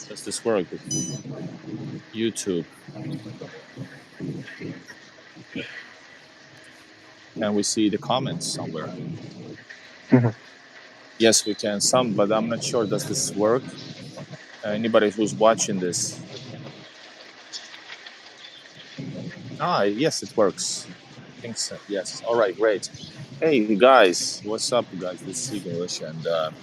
Does this work? YouTube. Can we see the comments somewhere? Yes, we can. Some, but I'm not sure. Does this work? Anybody who's watching this? Yes, it works. I think so. Yes. All right, great. Hey guys, what's up, guys? This is Igor in Russia, and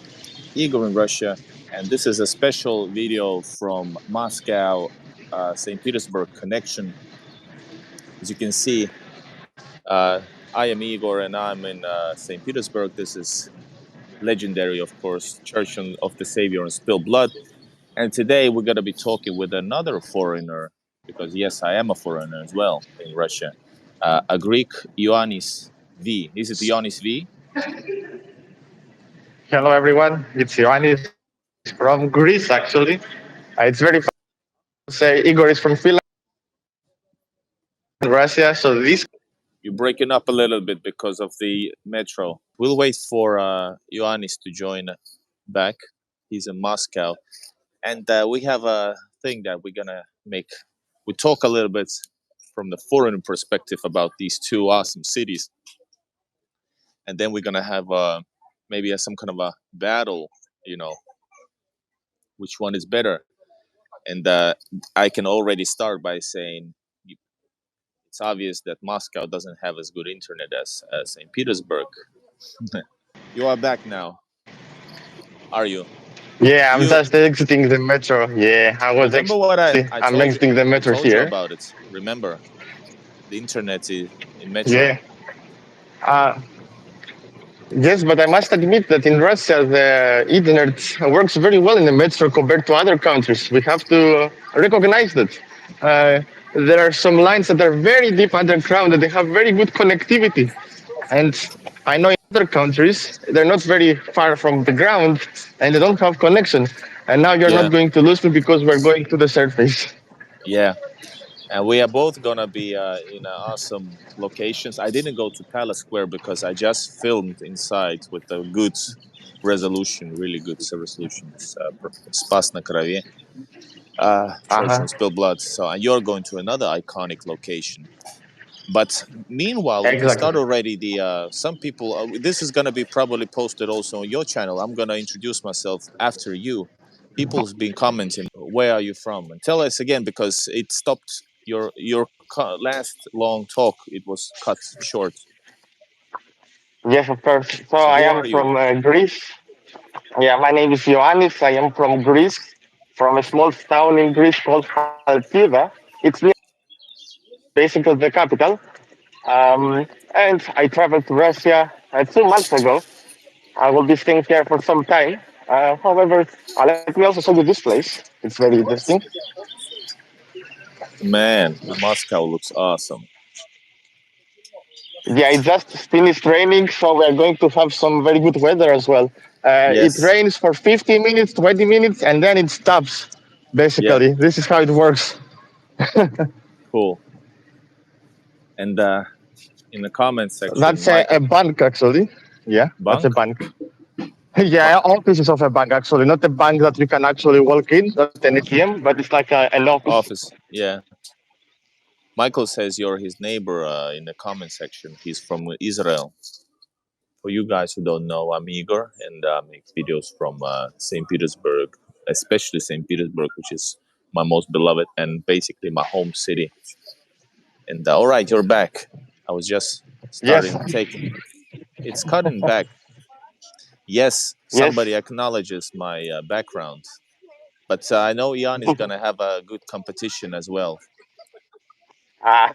Igor in Russia, and this is a special video from Moscow, St. Petersburg connection. As you can see, I am Igor, and I'm in St. Petersburg. This is legendary, of course, Church of the Savior and Spilled Blood. And today we're going to be talking with another foreigner, because yes, I am a foreigner as well in Russia, a Greek, Ioannis V. Is it Ioannis V? Hello, everyone. It's Ioannis from Greece, actually. It's very fun to say Igor is from Finland, Russia. So this. You're breaking up a little bit because of the metro. We'll wait for Ioannis to join back. He's in Moscow. And we have a thing that we're going to make. We talk a little bit from the foreign perspective about these two awesome cities. And then we're going to have maybe some kind of a battle, which one is better. And I can already start by saying it's obvious that Moscow doesn't have as good internet as St. Petersburg. You are back now, are you? Yeah, I'm just exiting the metro. Yeah, I was Remember what I'm exiting the metro told here. You about it. Remember, the internet is in metro. Yeah. Yes, but I must admit that in Russia, the internet works very well in the metro compared to other countries. We have to recognize that. There are some lines that are very deep underground and they have very good connectivity. And I know in other countries, they're not very far from the ground and they don't have connection. And now you're not going to lose me because we're going to the surface. Yeah. And we are both going to be in awesome locations. I didn't go to Palace Square because I just filmed inside with a good resolution, really good resolution. Spas na Kravie, Church and Spilled Blood. So you're going to another iconic location. But meanwhile, we can start already some people, this is going to be probably posted also on your channel. I'm going to introduce myself after you. People's been commenting, where are you from? And tell us again, because it stopped your last long talk. It was cut short. Yes, of course. So I am from Greece. Yeah, my name is Ioannis. I am from Greece, from a small town in Greece called Halkida. It's basically the capital. And I traveled to Russia 2 months ago. I will be staying here for some time. However, let me also show you this place. It's very interesting. Man, Moscow looks awesome. Yeah, it just finished raining, so we're going to have some very good weather as well. It rains for 15 minutes, 20 minutes, and then it stops. Basically, this is how it works. Cool. And in the comments section, that's a bank, actually. Yeah, that's a bank. Yeah, offices of a bank, actually, not a bank that you can actually walk in, not an ATM, but it's like an office. Yeah. Michael says you're his neighbor in the comment section. He's from Israel. For you guys who don't know, I'm Igor, and I make videos from St. Petersburg, especially St. Petersburg, which is my most beloved and basically my home city. And all right, you're back. I was just starting taking. It's cutting back. Yes, somebody acknowledges my background. But I know Ian is going to have a good competition as well.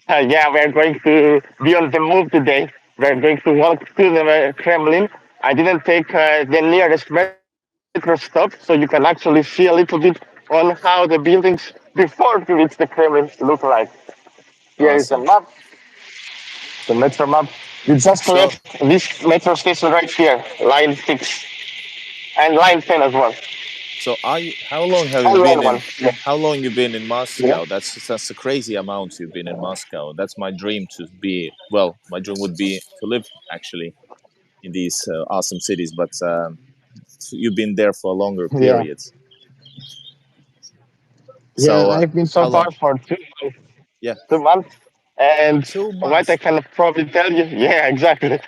Yeah, we're going to be on the move today. We're going to walk to the Kremlin. I didn't take the nearest metro stop, so you can actually see a little bit on how the buildings before you reach the Kremlin look like. Here is the map, the metro map. You just left this metro station right here, line 6, and line 10 as well. So how long have you been in? How long you been in Moscow? Yeah. That's a crazy amount you've been in Moscow. That's my dream to be. Well, my dream would be to live actually in these awesome cities. But you've been there for a longer period. Yeah, So I've been so how far long? for 2 months. Yeah, 2 months. And 2 months. what I can probably tell you, yeah, exactly.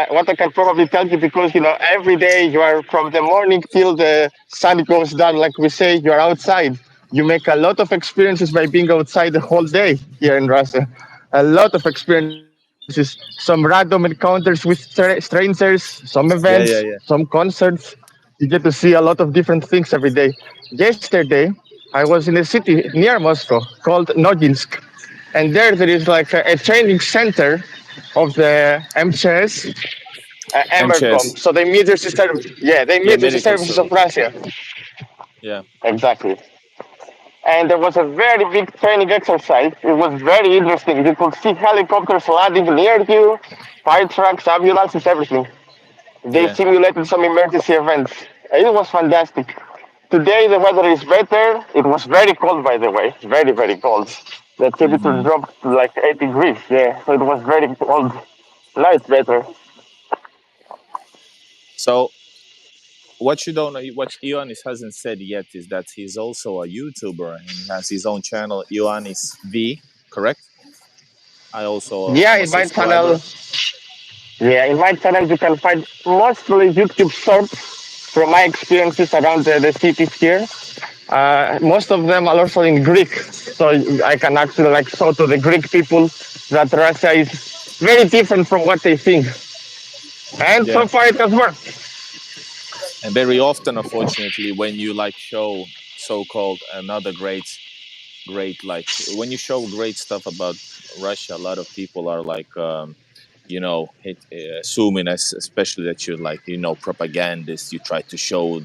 What I can probably tell you, because every day you are from the morning till the sun goes down, like we say, you are outside. You make a lot of experiences by being outside the whole day here in Russia. A lot of experiences, some random encounters with strangers, some events, Yeah, yeah, some yeah. concerts. You get to see a lot of different things every day. Yesterday, I was in a city near Moscow called Noginsk, and there is like a training center of the MCS, MCS. Emercom. So the emergency service, yeah, the Yeah, emergency medical services of service. Russia. Yeah. Exactly. And there was a very big training exercise. It was very interesting. You could see helicopters landing near you, fire trucks, ambulances, everything. They Yeah. simulated some emergency events. It was fantastic. Today the weather is better. It was very cold, by the way, very very cold. The temperature Hmm. dropped to like 8 degrees. Yeah, so it was very cold. Now it's better. So what you don't know, what Ioannis hasn't said yet is that he's also a YouTuber and he has his own channel, Ioannis V. Correct? I also Yeah, I'm a in my subscriber. channel, yeah, in my channel you can find mostly YouTube shorts from my experiences around the cities here. Most of them are also in Greek, so I can actually like show to the Greek people that Russia is very different from what they think. And Yeah. so far it has worked. And very often, unfortunately, when you like show so-called another great like when you show great stuff about Russia, a lot of people are like assuming especially that you're like propagandist. You try to show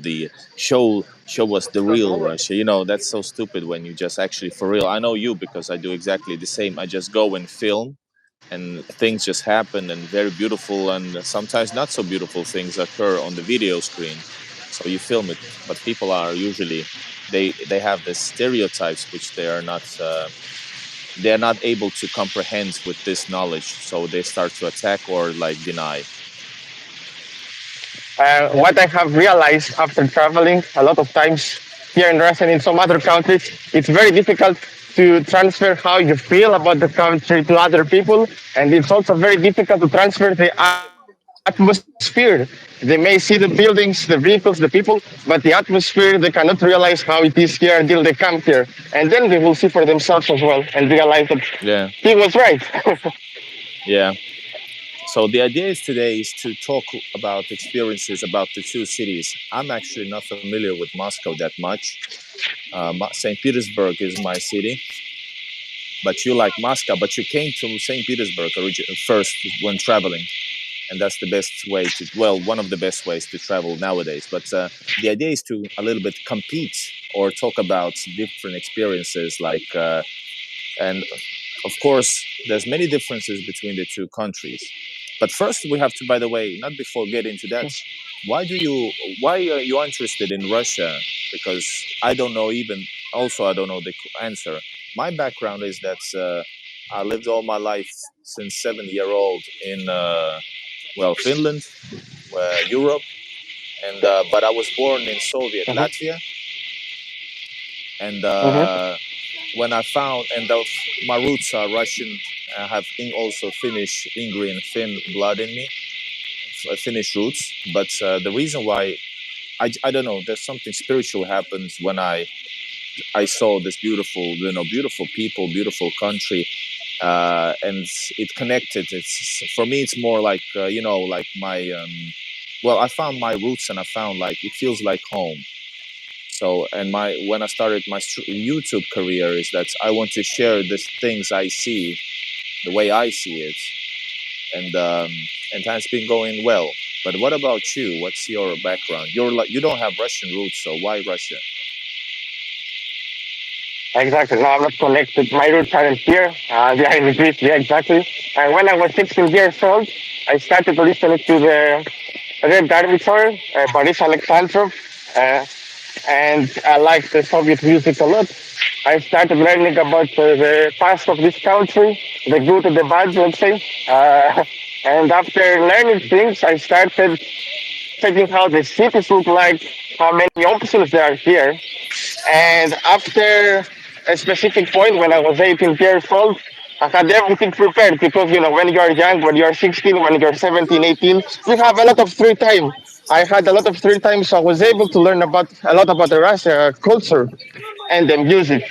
us the real Russia. That's so stupid when you just actually for real. I know you because I do exactly the same. I just go and film and things just happen and very beautiful and sometimes not so beautiful things occur on the video screen, so you film it, but people are usually they have the stereotypes which they are not able to comprehend with this knowledge, so they start to attack or like deny. What I have realized after traveling a lot of times here in Russia and in some other countries, it's very difficult to transfer how you feel about the country to other people, and it's also very difficult to transfer the atmosphere. They may see the buildings, the vehicles, the people, but the atmosphere, they cannot realize how it is here until they come here. And then they will see for themselves as well and realize that Yeah, he was right. yeah. So the idea is today is to talk about experiences about the two cities. I'm actually not familiar with Moscow that much. St. Petersburg is my city, but you like Moscow, but you came to St. Petersburg first when traveling, and that's the best way to, well, one of the best ways to travel nowadays. But the idea is to a little bit compete or talk about different experiences, like and of course there's many differences between the two countries. But first we have to, by the way, not before getting into that, why do you why are you interested in Russia? Because I don't know, even also I don't know the answer. My background is that I lived all my life since 7 year old in Finland, Europe, and but I was born in Soviet Mhm, Latvia, and mhm. when I found, my roots are Russian. I have also Finnish, Ingrian, Finn blood in me, Finnish roots. But the reason why I don't know, there's something spiritual happens when I saw this beautiful, beautiful people, beautiful country, and it connected. It's for me, it's more like like my well, I found my roots, and I found like it feels like home. So, and my when I started my YouTube career is that I want to share the things I see, the way I see it, and has been going well. But what about you? What's your background? You don't have Russian roots, so why Russia? Exactly. No, I'm not connected. My roots aren't here. They are in Greece. Yeah, exactly. And when I was 16 years old, I started listening to the Red Dinosaur, Boris Alexandrov, uh, and I liked the Soviet music a lot. I started learning about the past of this country, the good and the bad, let's say. And after learning things, I started checking how the cities look like, how many options there are here. And after a specific point, when I was 18 years old, I had everything prepared because, when you're young, when you're 16, when you're 17, 18, you have a lot of free time. I had a lot of free time, so I was able to learn about a lot about the Russia culture and the music.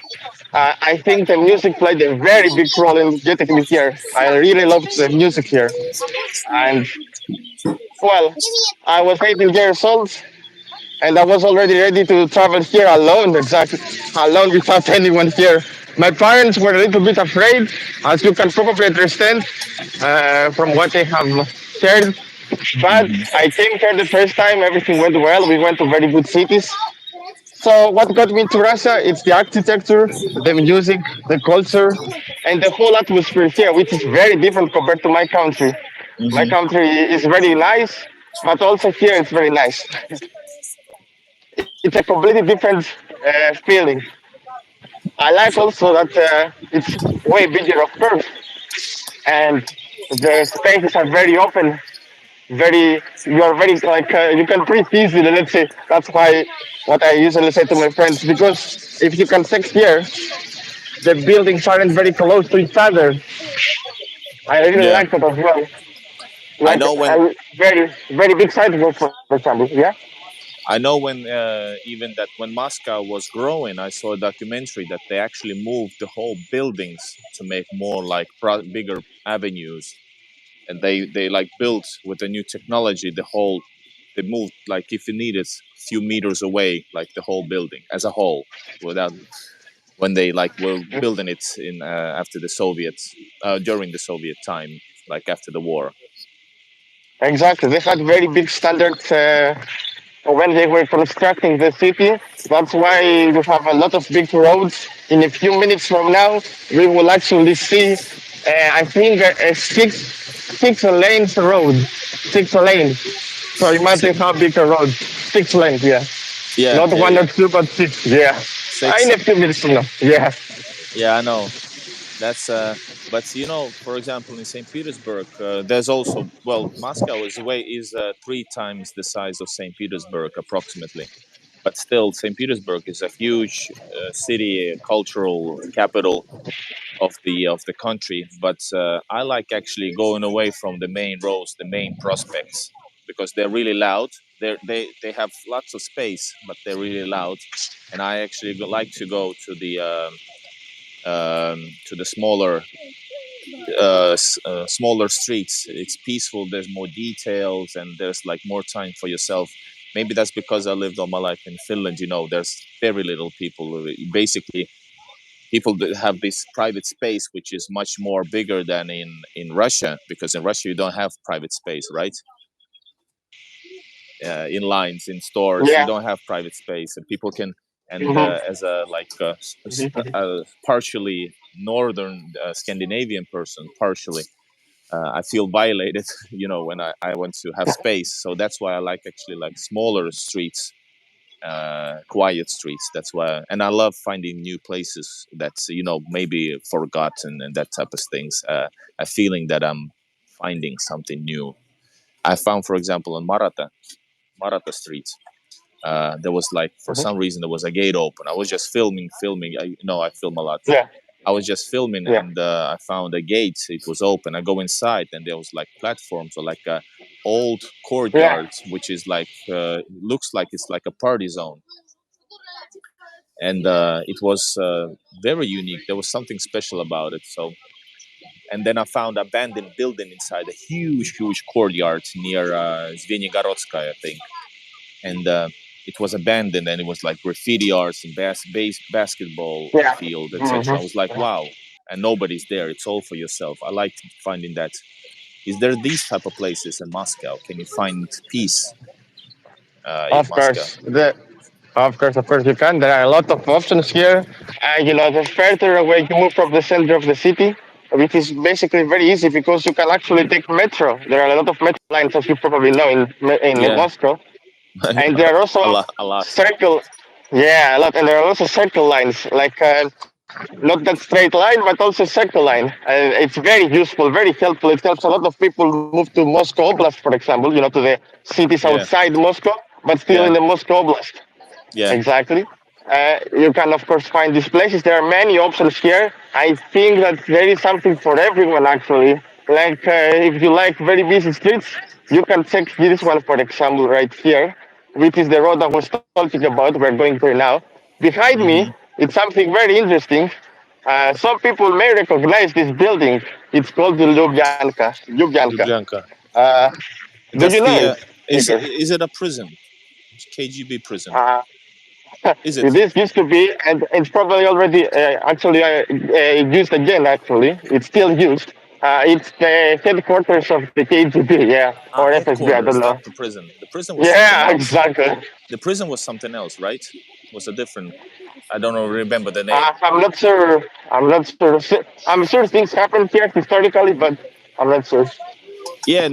I think the music played a very big role in getting me here. I really loved the music here. And, well, I was 18 years old and I was already ready to travel here alone, exactly, alone without anyone here. My parents were a little bit afraid, as you can probably understand from what they have shared. But I came here the first time, everything went well. We went to very good cities. So what got me into Russia? It's the architecture, the music, the culture, and the whole atmosphere here, which is very different compared to my country. My Hmm. country is very nice, but also here it's very nice. It's a completely different feeling. I like So, also that it's way bigger, of course, and the spaces are very open. You are very like you can breathe easily. Let's say that's why what I usually say to my friends because if you can check here, the buildings aren't very close to each other. I really yeah, like that as well. I Like know when a very big sidewalk, for example. Yeah. even that when Moscow was growing, I saw a documentary that they actually moved the whole buildings to make more like bigger avenues, and they like built with the new technology the whole. They moved like if you needed a few meters away, like the whole building as a whole, without when they like were building it in after the Soviets during the Soviet time, like after the war. Exactly. They had very big standards when they were constructing the city. That's why we have a lot of big roads. In a few minutes from now, we will actually see, I think, a six lanes road. 6 lanes. So imagine Si- how big a road. 6 lanes, yeah. Yeah, Not yeah, one or yeah. two, but six. Yeah. In Six. a few minutes from now. Yeah. Yeah, I know. That's but for example, in St. Petersburg, there's also Moscow is 3 times the size of St. Petersburg approximately. But still, St. Petersburg is a huge city, cultural capital of the country. But I like actually going away from the main roads, the main prospects, because they're really loud. They have lots of space, but they're really loud. And I actually like to go to the smaller streets. It's peaceful. There's more details, and there's like more time for yourself. Maybe that's because I lived all my life in Finland. There's very little people. Basically, people that have this private space, which is much more bigger than in Russia, because in Russia you don't have private space, right? In lines, in stores, you Yeah. don't have private space, and people can. And Hmm. as a partially northern Scandinavian person, partially I feel violated, when I want to have space. So that's why I like actually like smaller streets, quiet streets. That's why, and I love finding new places that's maybe forgotten and that type of things. A feeling that I'm finding something new. I found, for example, on Maratha Street. There was like for some reason there was a gate open. I was just filming. I film a lot. Yeah. I was just filming Yeah. and I found a gate. It was open. I go inside and there was like platforms or like a old Yeah. courtyard, which is like looks like it's like a party zone. And it was very unique. There was something special about it. So, and then I found an abandoned building inside a huge courtyard near Zvenigorодskaya, I think. And it was abandoned and it was like graffiti arts and basketball Yeah. field, etc. I was like, Hmm. wow, and nobody's there. It's all for yourself. I like finding that. Is there these type of places in Moscow? Can you find peace in Of Moscow? course. Of course, you can. There are a lot of options here. The further away you move from the center of the city, which is basically very easy because you can actually take metro. There are a lot of metro lines, as you probably know, in Yeah, Moscow. And there are a also lot, a lot. circle, yeah, a lot. And there are also circle lines, like not that straight line, but also circle line. It's very useful, very helpful. It helps a lot of people move to Moscow Oblast, for example, to the cities Yeah, outside Moscow, but still in yeah, the Moscow Oblast. yeah. Exactly. You can of course find these places. There are many options here. I think that there is something for everyone actually. Like if you like very busy streets, you can check this one for example right here, which is the road I was talking about. We're going through now. Behind me, Hmm. it's something very interesting. Some people may recognize this building. It's called the Lubyanka. Lubyanka. Lubyanka. Uh, do you That's know the. it, Igor? Is it a prison? KGB prison. Uh, Is it? This used to be, and it's probably already actually used again. Actually, it's still used. It's the headquarters of the KGB, yeah, or FSB. I don't Headquarters, know. not the prison. The prison was something Yeah, else. exactly. The prison was something else, right? Was a different. I don't know, remember the name. I'm not sure. I'm not sure. I'm sure things happened here historically, but I'm not sure. Yeah,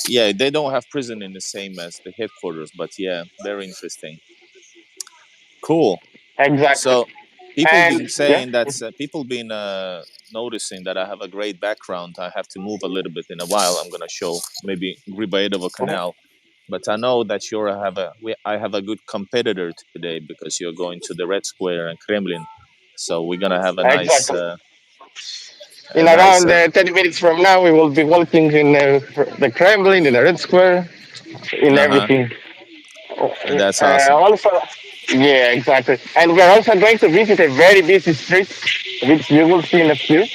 yeah. They don't have prison in the same as the headquarters, but yeah, very interesting. Cool. Exactly. So people And been yeah. saying that people been noticing that I have a great background. I have to move a little bit in a while. I'm gonna show maybe Gribayedovo Mhm. Canal, but I know that I have a good competitor today because you're going to the Red Square and Kremlin. So we're gonna have Exactly. a In nice. around 10 minutes from now, we will be walking in the Kremlin, in the Red Square, in Uh-huh. everything. That's awesome. Also, yeah, exactly. And we're also going to visit a very busy street, which you will see in a few.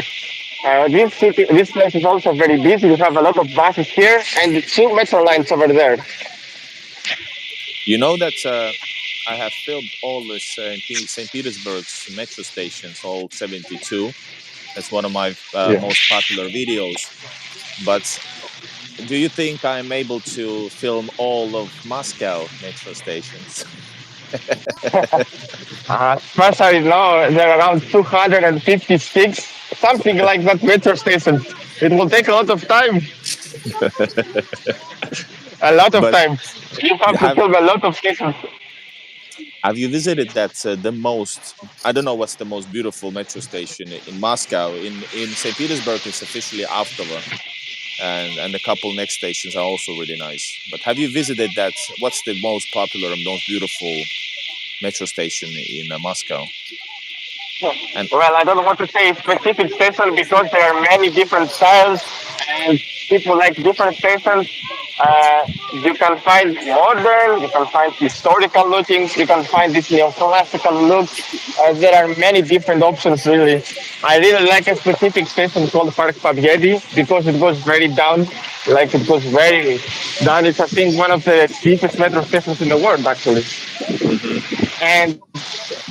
This place is also very busy. We have a lot of buses here and two metro lines over there. You know that I have filmed all this St. Petersburg's metro stations, all 72. That's one of my Yeah. most popular videos. But do you think I'm able to film all of Moscow metro stations? As far as I know, there are around 256, something like that metro stations. It will take a lot of time. A lot of But time. You have to have film a lot of stations. have you visited that the most? I don't know what's the most beautiful metro station in Moscow. In St. Petersburg, it's officially Avtova, and a couple next stations are also really nice. But have you visited that? What's the most popular and most beautiful metro station in Moscow? And Well, I don't want to say specific station because there are many different styles and people like different stations. You can find modern, you can find historical looking, you can find this neoclassical look. There are many different options really. I really like a specific station called Park Pavyedi because it goes very down, like it goes very down. It's I think one of the deepest metro stations in the world actually. mhm. And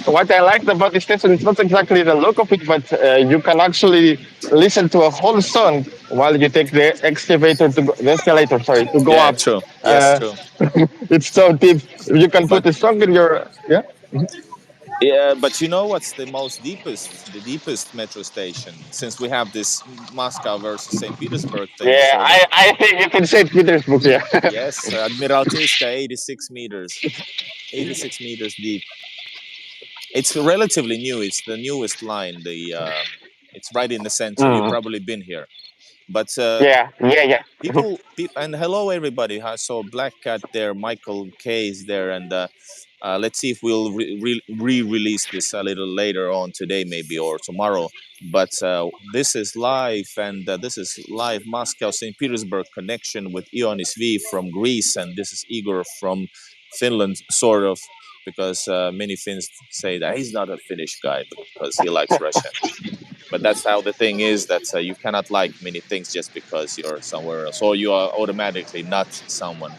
what I liked about this station is not exactly the look of it, but you can actually listen to a whole song while you take the escalator, sorry, to go Yeah, up. true. Yes, Uh, true. it's so deep. You can But put a song in your yeah. yeah, but you know what's the deepest metro station? Since we have this Moscow versus St. Petersburg thing, Yeah, sort of. I think it's in St. Petersburg. Yeah. Yes, Admiralteyska, 86 meters, 86 meters deep. It's relatively new. It's the newest line. It's right in the center. You've Mm. probably been here, but Yeah, yeah, yeah. and hello everybody. I saw Black Cat there, Michael K is there, and let's see if we'll re-release this a little later on today, maybe, or tomorrow. But this is live, and this is live Moscow St. Petersburg connection with Ionis V from Greece, and this is Igor from Finland, sort of, because many Finns say that he's not a Finnish guy because he likes Russia. But that's how the thing is that you cannot like many things just because you're somewhere else, or you are automatically not someone.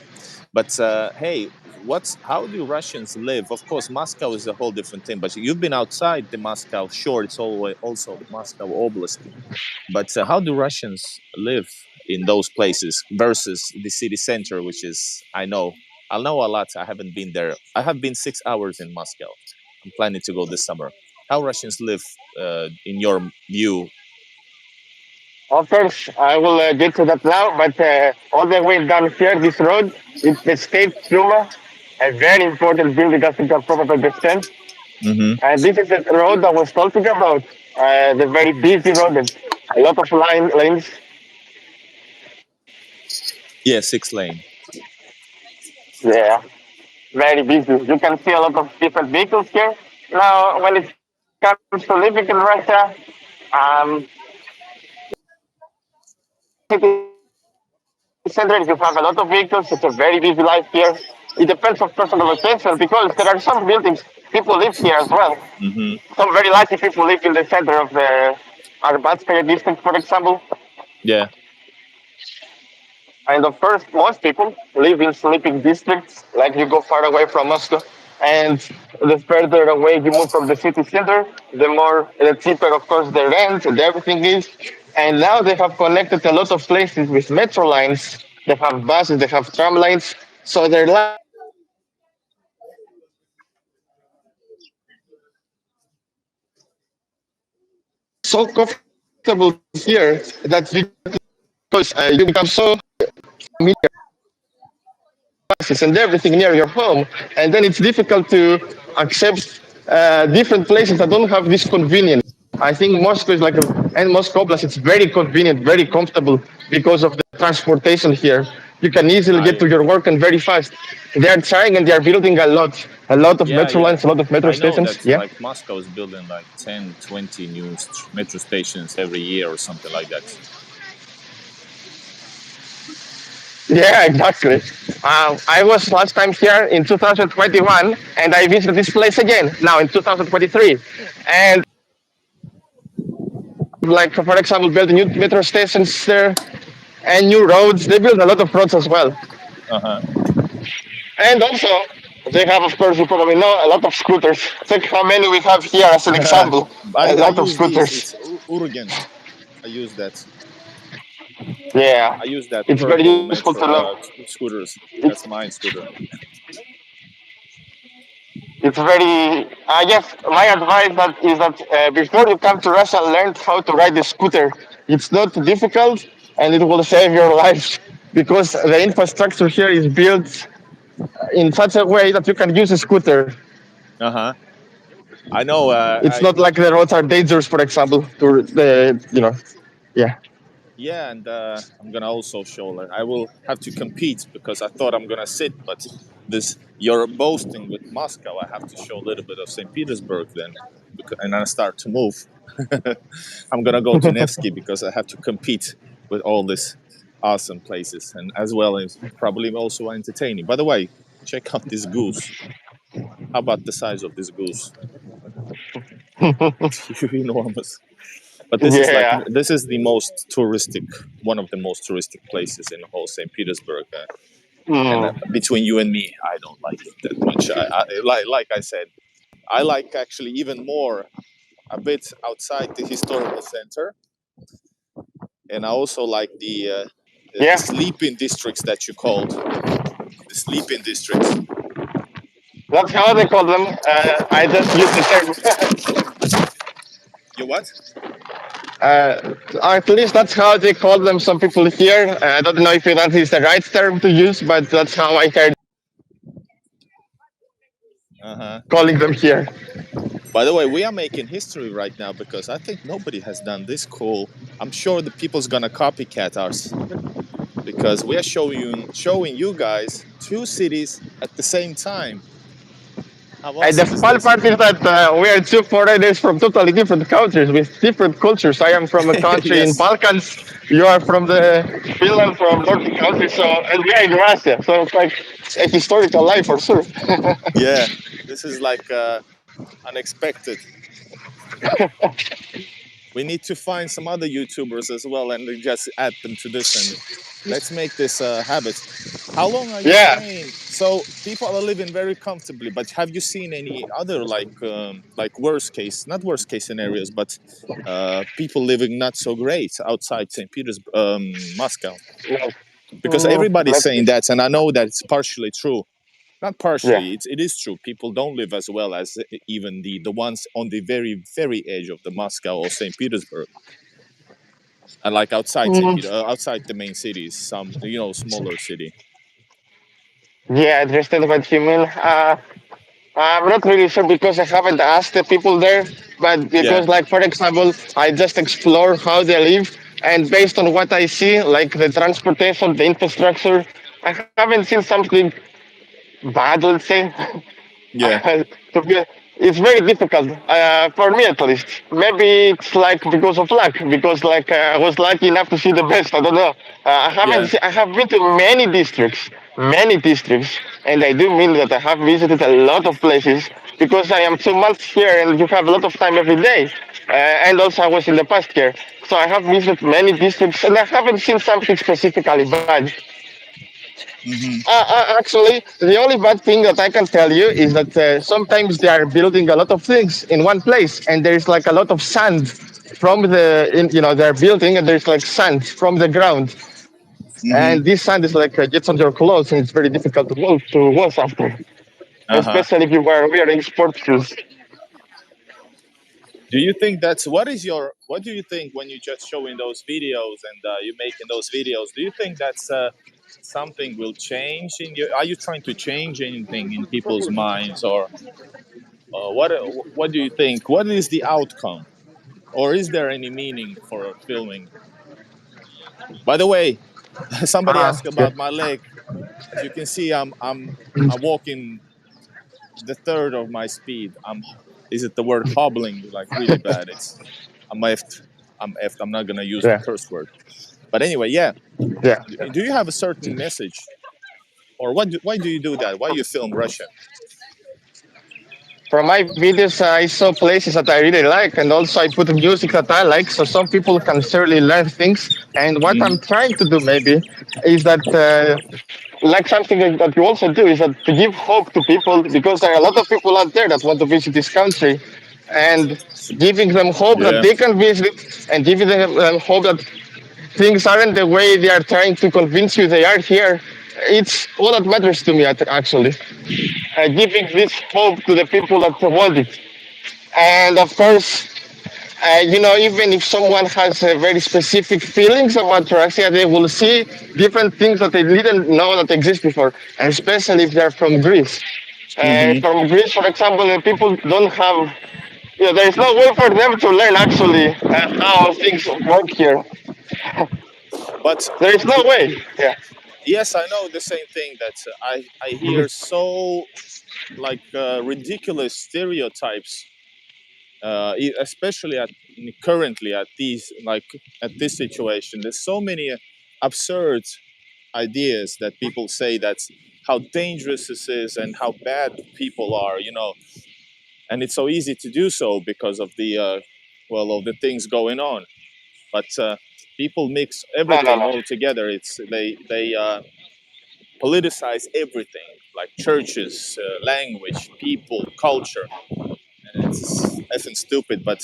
But hey, what's how do Russians live? Of course, Moscow is a whole different thing. But you've been outside the Moscow. Sure, it's always also the Moscow Oblast. But how do Russians live in those places versus the city center, which is I know a lot. I haven't been there. I have been 6 hours in Moscow. I'm planning to go this summer. How Russians live, in your view? Of course, I will get to that now, but all the way down here, this road, it's the State Duma, a very important building as you can probably understand. Mm-hmm. And this is the road I was talking about, the very busy road, and a lot of lanes. Yeah, 6 lane. Yeah, very busy. You can see a lot of different vehicles here. Now, when it comes to living in Russia, um, in the city center, you have a lot of vehicles. It's a very busy life here. It depends of personal location because there are some buildings people live here as well. Some very lucky people live in the center of the Arbatskaya district, for example. Yeah. And of course, most people live in sleeping districts, like you go far away from Moscow. And the further away you move from the city center, the cheaper, of course, the rent and everything is. And now they have connected a lot of places with metro lines. They have buses, they have tram lines. So their life is so comfortable here that you become so familiar with buses and everything near your home, and then it's difficult to accept different places that don't have this convenience. I think Moscow is like and Moscow Plus, it's very convenient, very comfortable because of the transportation here. You can easily get I to your work and very fast. They are trying and they are building a lot of Yeah, metro yeah. lines, a lot of metro I know stations. that Yeah. like Moscow is building like 10, 20 new metro stations every year or something like that. Yeah, exactly. I was last time here in 2021, and I visited this place again now in 2023. And like for example, build new metro stations there and new roads. They build a lot of roads as well. Uh-huh. And also, they have, of course, you probably know, a lot of scooters. Check how many we have here as an example. A I lot of use these. scooters. It's Urgen. I use that. Yeah, I use that it's very purple useful to metro know. scooters. It's That's mine scooter. It's very. I guess my advice that is that before you come to Russia, learn how to ride the scooter. It's not difficult, and it will save your life because the infrastructure here is built in such a way that you can use a scooter. Uh-huh. I know. It's I not like the roads are dangerous, for example. To the yeah. Yeah, and I'm gonna also show. Like, I will have to compete because I thought I'm gonna sit, but this you're boasting with Moscow. I have to show a little bit of St. Petersburg then, and then I start to move. I'm gonna go to Nevsky because I have to compete with all these awesome places, and as well as probably also entertaining. By the way, check out this goose. How about the size of this goose? Enormous. But this is like Yeah. this is the most touristic, one of the most touristic places in the whole St. Petersburg. And Mm. between you and me, I don't like it that much. Like I said, I like actually even more a bit outside the historical center, and I also like the Yeah. sleeping districts that you called the sleeping districts. That's how they call them. I just use the term. You what? At least that's how they call them. Some people here. I don't know if that is the right term to use, but that's how I heard Uh huh. calling them here. By the way, we are making history right now because I think nobody has done this cool. I'm sure the people's gonna copycat us because we are showing you guys two cities at the same time. How And the awesome is fun this? part is that we are two foreigners from totally different countries with different cultures. I am from a country in Yes. Balkans. You are from the Finland, from Nordic countries. So, and we are in Russia. So it's like a historical life for sure. Yeah. This is like unexpected. We need to find some other YouTubers as well and just add them to this and let's make this a habit. How long are you Yeah. staying? So people are living very comfortably, but have you seen any other like worst case, not worst case scenarios, but people living not so great outside St. Petersburg, Moscow? No. Because everybody's Let's see. saying that, and I know that it's partially true. Not Yeah. partially, it is true. People don't live as well as even the ones on the very edge of the Moscow or St. Petersburg, and like outside St. Peter, outside the main cities, some smaller city. Yeah, I understand what you mean. I'm not really sure because I haven't asked the people there, but Yeah, because, like, for example, I just explore how they live, and based on what I see, like the transportation, the infrastructure, I haven't seen something bad, let's say. yeah, to be It's very difficult for me at least. Maybe it's like because of luck, because like I was lucky enough to see the best. I don't know. Yeah. I have been to many districts, and I do mean that I have visited a lot of places because I am 2 months here, and you have a lot of time every day. And also I was in the past here, so I have visited many districts, and I haven't seen something specifically bad. Hmm. Actually, the only bad thing that I can tell you is that sometimes they are building a lot of things in one place, and there's like a lot of sand from they're building, and there's like sand from the ground, Hmm. and this sand is like gets on your clothes, and it's very difficult to wash after, Uh-huh. especially if you were wearing sports shoes. Do you think that's what do you think when you just showing those videos and you making those videos? Do you think that's something will change in you? Are you trying to change anything in people's minds, or what do you think? What is the outcome, or is there any meaning for filming? By the way, somebody asked Yeah. about my leg. As you can see, I'm walking the third of my speed. I'm is it the word hobbling like really bad? I'm effed. I'm effed. I'm not gonna use the Yeah. curse word. But anyway, yeah. Yeah. Do you have a certain message, or why do you do that? Why you film Russia? From my videos, I saw places that I really like, and also I put music that I like, so some people can certainly learn things. And what I'm Hmm. trying to do maybe is that, like something that you also do, is that to give hope to people, because there are a lot of people out there that want to visit this country, and giving them hope that Yeah. they can visit, and giving them hope that things aren't the way they are trying to convince you they are here. It's all that matters to me, actually. Giving this hope to the people that want it. And of course, even if someone has very specific feelings about Russia, they will see different things that they didn't know that exist before, and especially if they're from Greece. Hmm. From Greece, for example, the people don't have, there is no way for them to learn actually how things work here. But There is no way. Yeah. yes, I know the same thing that I hear so like ridiculous stereotypes, especially at currently at these like at this situation. There's so many absurd ideas that people say that's how dangerous this is and how bad people are, and it's so easy to do so because of the of the things going on. But people mix No, no, everything no. all together. It's they politicize everything, like churches, language, people, culture, and it's effing stupid. But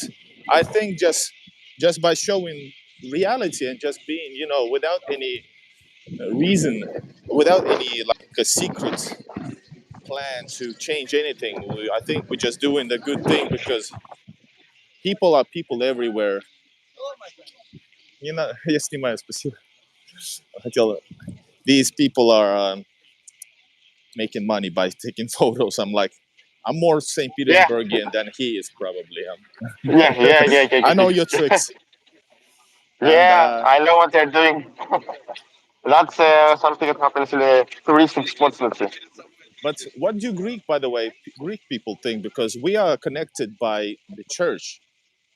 I think just by showing reality and just being, without any reason, without any like a secret plan to change anything, I think we're just doing the good thing because people are people everywhere. Я снимаю, спасибо. Хотел, these people are making money by taking photos. I'm like, I'm more St. Yeah, Petersburgian than he is probably. I know your yeah. tricks, and Yeah, I know what they're doing. That's something that happens in the touristic spots, let's say. but what do Greek, by the way, Greek people think? Because we are connected by the church,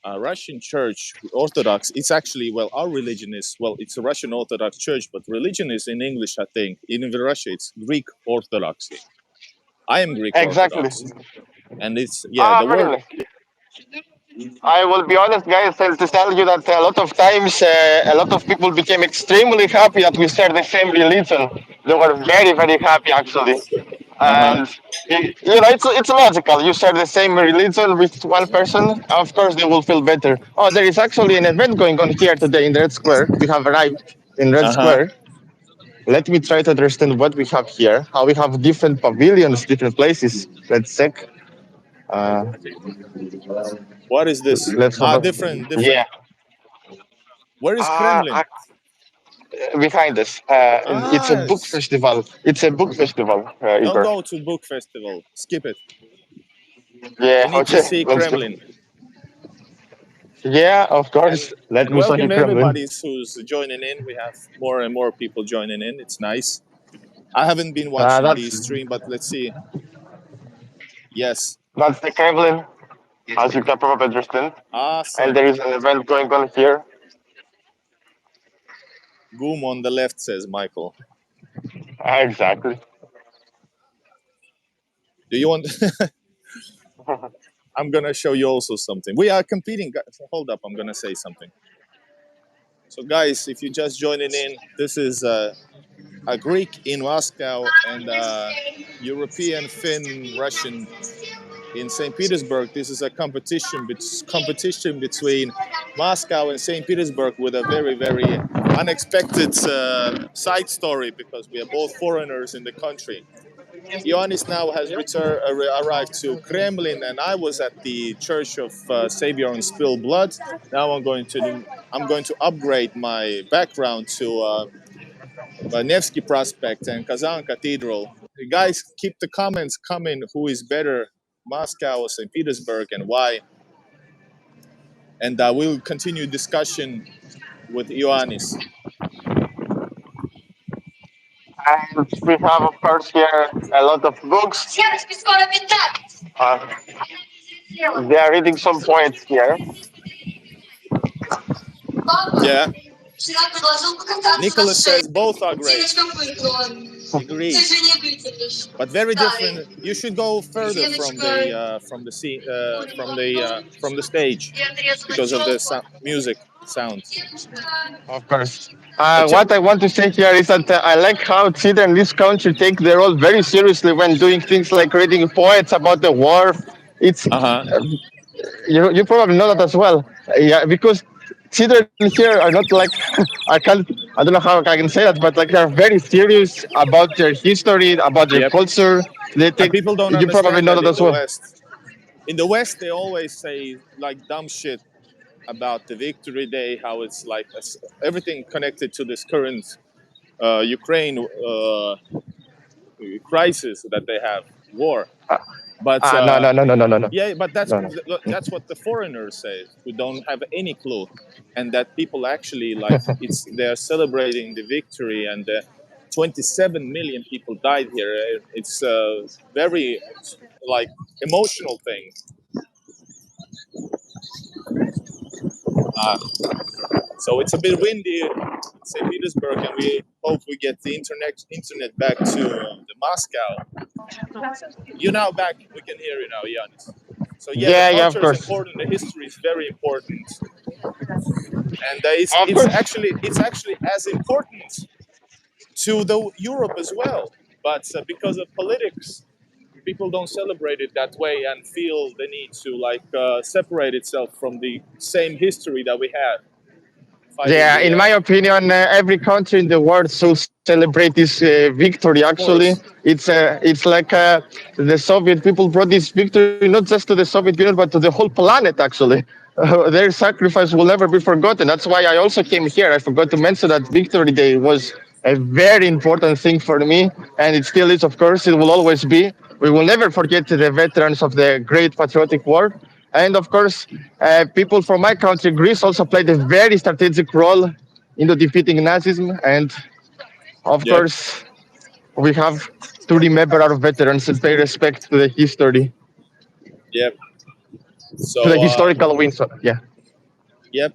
Russian Church, Orthodox. It's actually our religion is it's a Russian Orthodox Church, but religion is in English, I think. In Russia, it's Greek Orthodoxy. I am Greek Exactly. Orthodox, and it's Ah, the very word. nice. I will be honest, guys, and to tell you that a lot of times, a lot of people became extremely happy that we share the same religion. They were very, very happy, actually. Uh huh. And, it's logical. You share the same religion with one person, of course, they will feel better. Oh, there is actually an event going on here today in Red Square. We have arrived in Red Uh huh. Square. Let me try to understand what we have here, how we have different pavilions, different places. Let's check. Uh, What is this? let's have Ah, a. different, Yeah. different. Where is Ah, Kremlin? behind us. It's a Ah, book festival. It's a book festival, don't Igor. go to book festival. Skip it. Yeah, We need to okay, see let's go. Kremlin. Yeah, of And course. Let me show you welcome Kremlin. everybody who's joining in. We have more and more people joining in. It's nice. I haven't been watching the That's stream, but let's see. Yes. That's the Kremlin, as you can probably understand. And Awesome. there is an event going on here. Goom on the left, says Michael. Exactly. Do you want? I'm gonna show you also something. We are competing. Hold up, I'm gonna say something. So, guys, if you're just joining in, this is a Greek in Moscow and European Finn Russian in St. Petersburg. This is a competition between Moscow and St. Petersburg with a very unexpected side story because we are both foreigners in the country. Ioannis now has arrived to Kremlin, and I was at the Church of Savior and Spilled Blood. Now I'm going to upgrade my background to Nevsky Prospect and Kazan Cathedral. You guys, keep the comments coming. Who is better, Moscow or St. Petersburg, and why? And we'll continue discussion with Ioannis. And we have, of course, here a lot of books. Uh, they are reading some poets here. Yeah. Nicholas says both are great. Agreed, but very different. You should go further from the stage because of the music sound. Of course. But What I want to say here is that I like how children in this country take their role very seriously when doing things like reading poets about the war. It's uh-huh. you probably know that as well. Yeah, because children here are not like I don't know how I can say that, but like they're very serious about their history, about their Yep. culture. They And take people don't you probably understand know that that in as the well. West. In the West, they always say like dumb shit about the Victory Day, how it's like everything connected to this current Ukraine crisis that they have, war. But No, no, no, no, no, no, no, yeah, but no, no. that's what the foreigners say, who don't have any clue, and that people actually like they're celebrating the victory, and 27 million people died here. It's a very like emotional thing. Uh, so it's a bit windy in St. Petersburg, and we hope we get the internet back to the Moscow. You now back. We can hear you now, Yanis. So yeah, the Yeah, yeah, of culture is course. important. The history is very important, and Of course. it's actually as important to the Europe as well. But because of politics, people don't celebrate it that way and feel the need to like separate itself from the same history that we had fighting Yeah, the. in my opinion, every country in the world should celebrate this victory. Of Actually, course. it's like the Soviet people brought this victory not just to the Soviet Union but to the whole planet. Actually, their sacrifice will never be forgotten. That's why I also came here. I forgot to mention that Victory Day was a very important thing for me, and it still is. Of course, it will always be. We will never forget the veterans of the Great Patriotic War. And of course, people from my country, Greece, also played a very strategic role into defeating Nazism. And of Yep. course, we have to remember our veterans and pay respect to the history, Yep. to the So historical wins. Yeah. yep.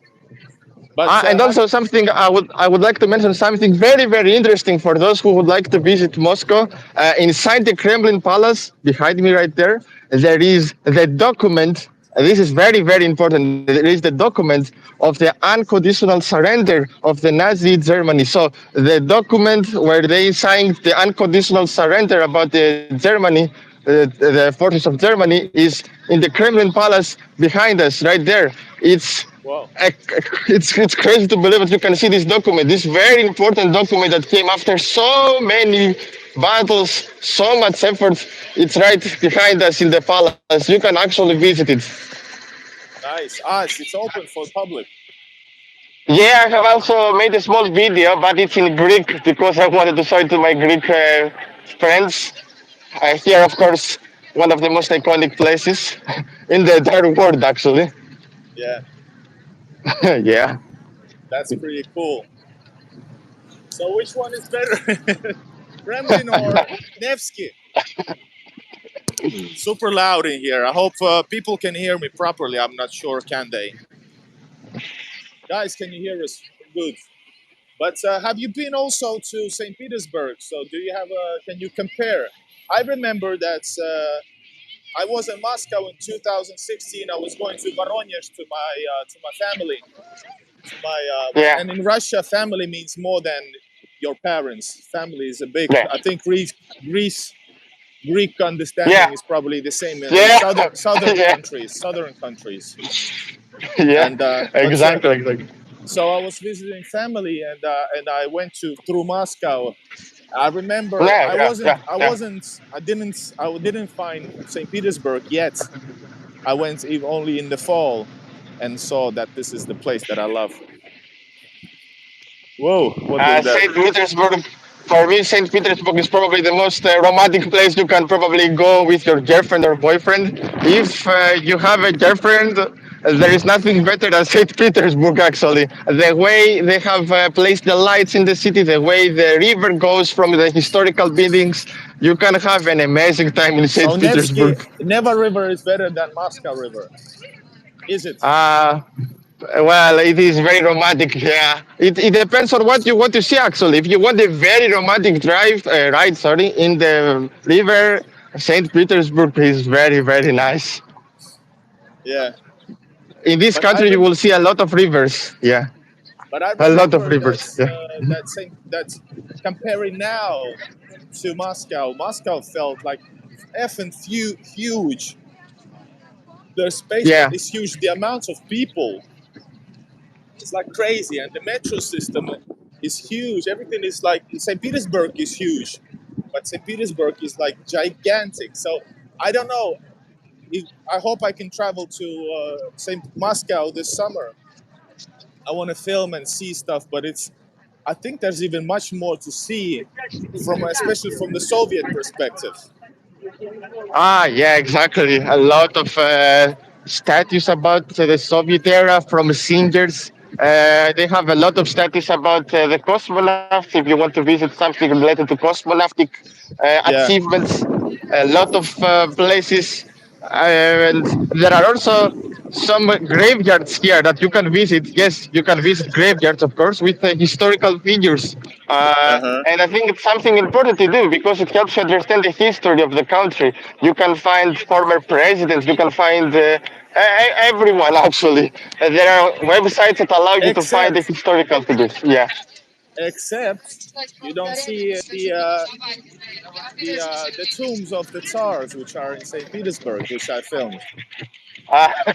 But And also something I would like to mention something very interesting for those who would like to visit Moscow. Inside the Kremlin Palace, behind me right there is the document. This is very important. There is the document of the unconditional surrender of the Nazi Germany. So the document where they signed the unconditional surrender about the Germany, the forces of Germany, is in the Kremlin Palace behind us, right there. It's wow. it's crazy to believe that you can see this document, this very important document that came after so many battles, so much effort. It's right behind us in the palace. You can actually visit it. Nice. Ah, it's open for public. Yeah, I have also made a small video, but it's in Greek because I wanted to show it to my Greek friends. Here, of course, one of the most iconic places in the entire world, actually. Yeah, Yeah. that's pretty cool. So which one is better, Kremlin or Nevsky? Super loud in here. I hope people can hear me properly. I'm not sure, can they? Guys, can you hear us? Good. But have you been also to St. Petersburg? So do you have a? Can you compare? I remember that I was in Moscow in 2016. I was going to Voronezh to my family. To my Yeah, and in Russia, family means more than your parents. Family is a big. yeah, I think Greek yeah, understanding is probably the same in yeah, yeah, southern countries. yeah. And Exactly, exactly. so I was visiting family, and I went to through Moscow. I remember Yeah, yeah, yeah, yeah. I didn't find St. Petersburg yet. I went only in the fall and saw that this is the place that I love. Whoa, what was that? St. Petersburg, for me, St. Petersburg is probably the most romantic place you can probably go with your girlfriend or boyfriend. If you have a girlfriend, there is nothing better than St. Petersburg, actually. The way they have placed the lights in the city, the way the river goes from the historical buildings, you can have an amazing time in So St. Nevsky Petersburg. Neva River is better than Moscow River, is it? Uh, Well, it is very romantic. Yeah, it depends on what you want to see. Actually, if you want a very romantic ride, sorry, in the river, Saint Petersburg is very nice. Yeah, In this but I country, you rem- will see a lot of rivers. Yeah, but I a lot of remember rivers. Yeah, that comparing now to Moscow, Moscow felt like effing huge. The space yeah, is huge. The amount of people is like crazy, and the metro system is huge. Everything is like St. Petersburg is huge, but St. Petersburg is like gigantic. So I don't know. I hope I can travel to St. Moscow this summer. I want to film and see stuff, but it's. I think there's even much more to see, especially from the Soviet perspective. yeah, exactly. A lot of statues about the Soviet era from singers. They have a lot of statues about the cosmonauts. If you want to visit something related to cosmonautic Yeah, achievements, a lot of places. And there are also some graveyards here that you can visit. Yes, you can visit graveyards, of course, with historical figures. uh-huh. And I think it's something important to do because it helps you understand the history of the country. You can find former presidents, you can find everyone actually. There are websites that allow you to find the Except, historical figures. Yeah. except you don't see the tombs of the Tsars, which are in St. Petersburg, which I filmed.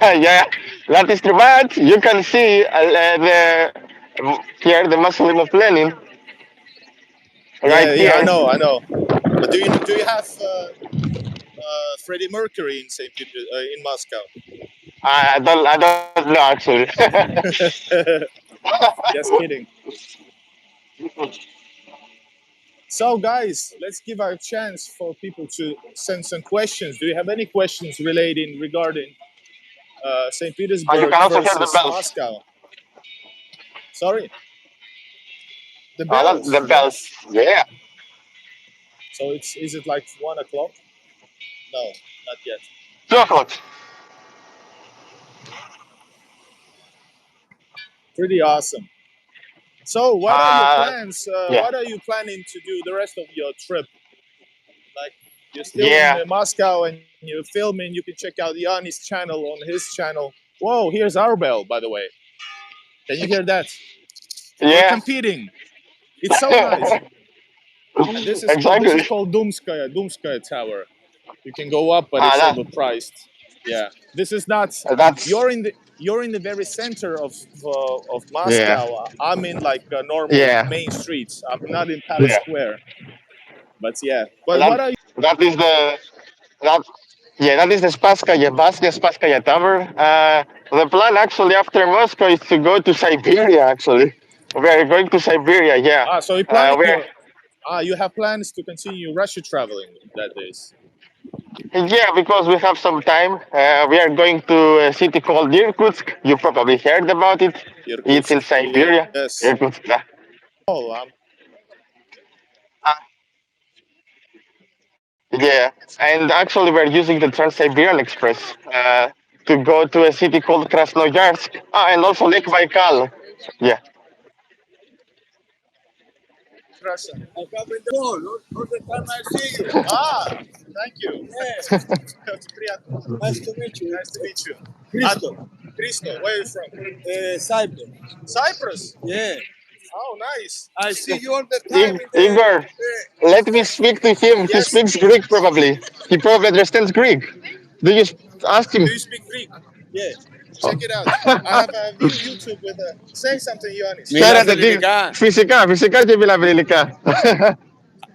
Yeah, that is true. But you can see here the mausoleum of Lenin right Yeah, yeah, here. I know. But do you have Freddie Mercury in St. Peter in Moscow? I don't know actually. Just kidding. So, guys, let's give a chance for people to send some questions. Do you have any questions regarding St. You Petersburg can also hear the versus bells. Moscow? Sorry, the That's the bells. bells. Yes. Yeah. So is it like 1 o'clock? No, not yet. 2 o'clock. Pretty awesome. So, what are your Uh, plans? yeah. What are you planning to do the rest of your trip? Like, you're still in Yeah. Moscow and you're filming. You can check out Yanni's channel on his channel. Whoa, here's our bell, by the way. Can you hear that? We're Yeah. competing. It's so nice. And this is Exactly. called Dumskaya Tower. You can go up, but Ah, it's that, overpriced. Yeah, this is not. that's You're in the very center of yeah. Moscow. I'm in like normal Yeah. main streets. I'm not in Palace Yeah. Square. But yeah. But That what are that is the that yeah, that is the Spaskaya Tower. The plan actually after Moscow is to go to Siberia. Actually, we are going to Siberia. Yeah, so you're planning we're your you have plans to continue Russia traveling that days. yeah because we have some time. We are going to a city called Irkutsk. You probably heard about it. It's in Irkutsk, Siberia. yes. Irkutsk. Yeah. Oh, Yeah, and actually we're using the Trans-Siberian Express to go to a city called Krasnoyarsk. Ah, and also Lake Baikal. Yeah. I have in the phone all the time I see you. Ah, thank you. Yeah. It's приятно. Nice to meet you. Nice to meet you. Cristo. Cristo, where are you from? Cyprus. Cyprus? Yeah. Oh, nice. I see you all the time in the. Igor, let me speak to him. He Yes. speaks Greek probably. He probably understands Greek. Do you ask him? Do you speak Greek? Yeah. Check it out. I have a YouTube with a. Say something, Ioannis. Μιλάς Χαίρετε, τι. ελληνικά. Φυσικά και μιλάμε ελληνικά.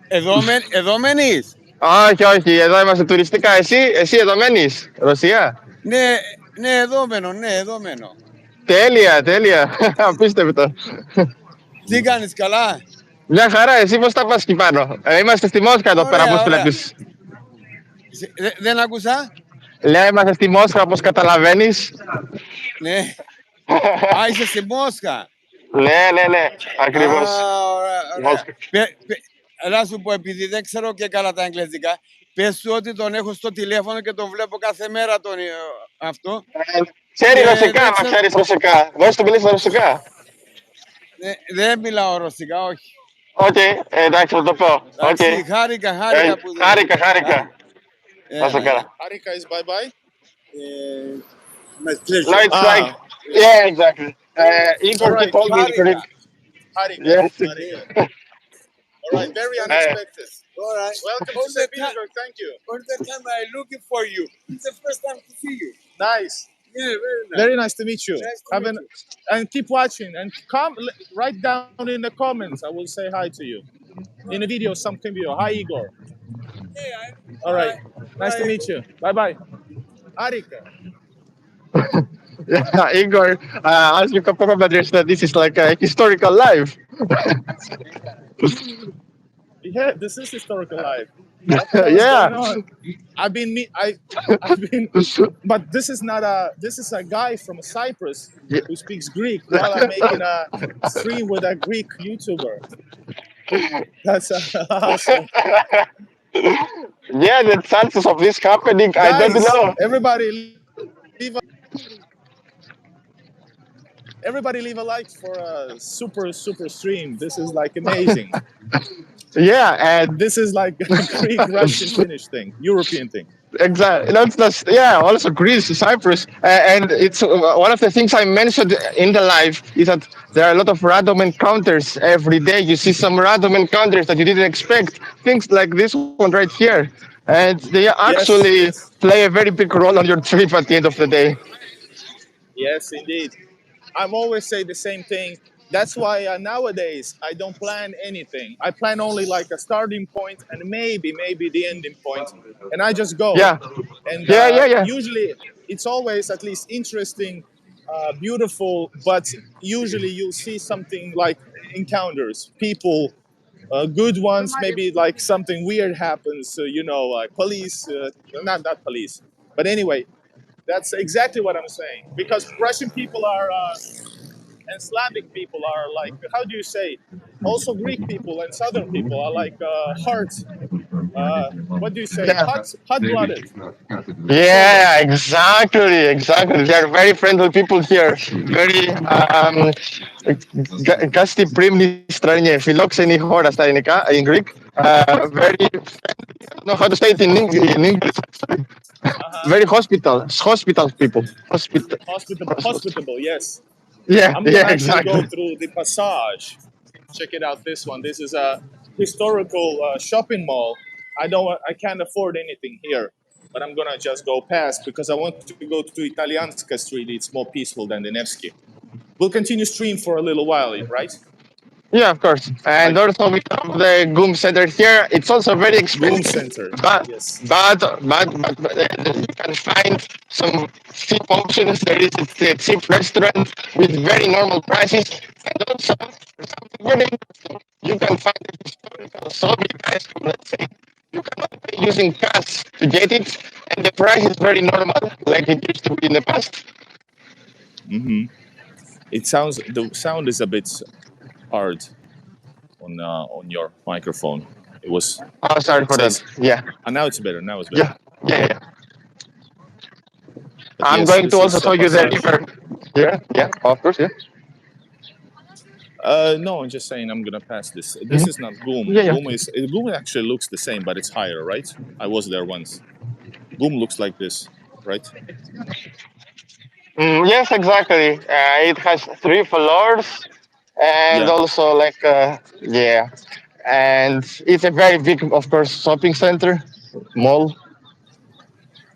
Εδώ μένεις. Όχι, όχι, εδώ είμαστε τουριστικά. Εσύ εδώ μένεις, Ρωσία. Ναι, ναι, εδώ μένω. Τέλεια. Απίστευτο. Τι κάνεις, καλά? Μια χαρά, εσύ πώς τα πας εκεί πάνω. Είμαστε στη Μόσχα εδώ πέρα, όπως Ωραία. βλέπεις. Δεν άκουσα. Λέω, είμαστε στη Μόσχα, όπως καταλαβαίνεις. Ναι. Α, είσαι στη Μόσχα. Ναι, ακριβώς. Ωραία. Να σου πω, επειδή δεν ξέρω και καλά τα αγγλικά, πες του ότι τον έχω στο τηλέφωνο και τον βλέπω κάθε μέρα αυτό. Ξέρει ρωσικά, μα ξέρεις ρωσικά. Δώσ' του μιλήσει ρωσικά. Δεν μιλάω ρωσικά, όχι. Οκ, εντάξει, θα το πω. Εντάξει, χάρηκα που Χάρηκα. Να σε καλά. Harika is bye bye. My pleasure. No, it's like, yeah, exactly. Igor, he told me Greek. Harika. Yes. Harika. All right, very unexpected. All right. Welcome to St. Petersburg. Thank you. All the time I'm looking for you. It's the first time to see you. Nice. Yeah, very nice. Very nice to meet you. Nice to meet you. And keep watching and write down in the comments. I will say hi to you. In a video, something video. Hi, Igor. Hey, All right. Nice to meet you. Bye bye. Harika. Yeah, Igor, as you can probably understand, this is like a historical life. Yeah, this is historical life. Yeah. I've been, but this is not a. This is a guy from Cyprus who speaks Greek while I'm making a stream with a Greek YouTuber. That's awesome. Yeah, the chances of this happening, Guys, I don't know. Everybody leave a like for a super stream. This is like amazing. Yeah, and This is like a Greek, Russian, Finnish thing, European thing. exactly. That's yeah. Also, Greece, Cyprus, and it's one of the things I mentioned in the live is that there are a lot of random encounters every day. You see some random encounters that you didn't expect. Things like this one right here, and they actually play a very big role on your trip at the end of the day. Yes, indeed. I'm always say the same thing. That's why nowadays I don't plan anything. I plan only like a starting point and maybe the ending point, and I just go. Yeah, And yeah. usually it's always at least interesting, beautiful, but usually you'll see something like encounters, people, good ones. Maybe like something weird happens. Like police, not police, but anyway, that's exactly what I'm saying. Because Russian people are and Slavic people are like, how do you say? Also, Greek people and Southern people are like hard. What do you say? Yeah. Hot-blooded. Yeah, exactly. They are very friendly people here. Very гостеприимные стране, φιλόξενη χώρα στα ελληνικά, in Greek. Very, I don't know how to say it in English. Very hospital people. Hospitable, yes. Yeah, I'm gonna actually exactly. go through the Passage. Check it out. This one. This is a historical shopping mall. I can't afford anything here, but I'm gonna just go past because I want to go to Italianska Street. It's more peaceful than the Nevsky. We'll continue stream for a little while, right? Yeah, of course. And also we have the GUM Center here. It's also very expensive. GUM Center. But, Yes. but you can find some cheap options. There is a cheap restaurant with very normal prices. And also, something very interesting, you can find a historical Soviet item, let's say. You cannot pay using cash to get it, and the price is very normal, like it used to be in the past. Mm-hmm. The sound is a bit hard on your microphone. It was. Oh, sorry It for that. says. Yeah, Now it's better. Now it's better. yeah, yeah, yeah. But I'm yes, going to this also is a show you the passage. river. Yeah, yeah, of course, yeah. No, I'm just saying I'm gonna pass this. This Mhm. is not Goom. Yeah, yeah. Goom actually looks the same, but it's higher, right? I was there once. Goom looks like this, right? Yes, exactly. It has three floors, and Yeah. also like yeah, and it's a very big, of course, shopping center, mall.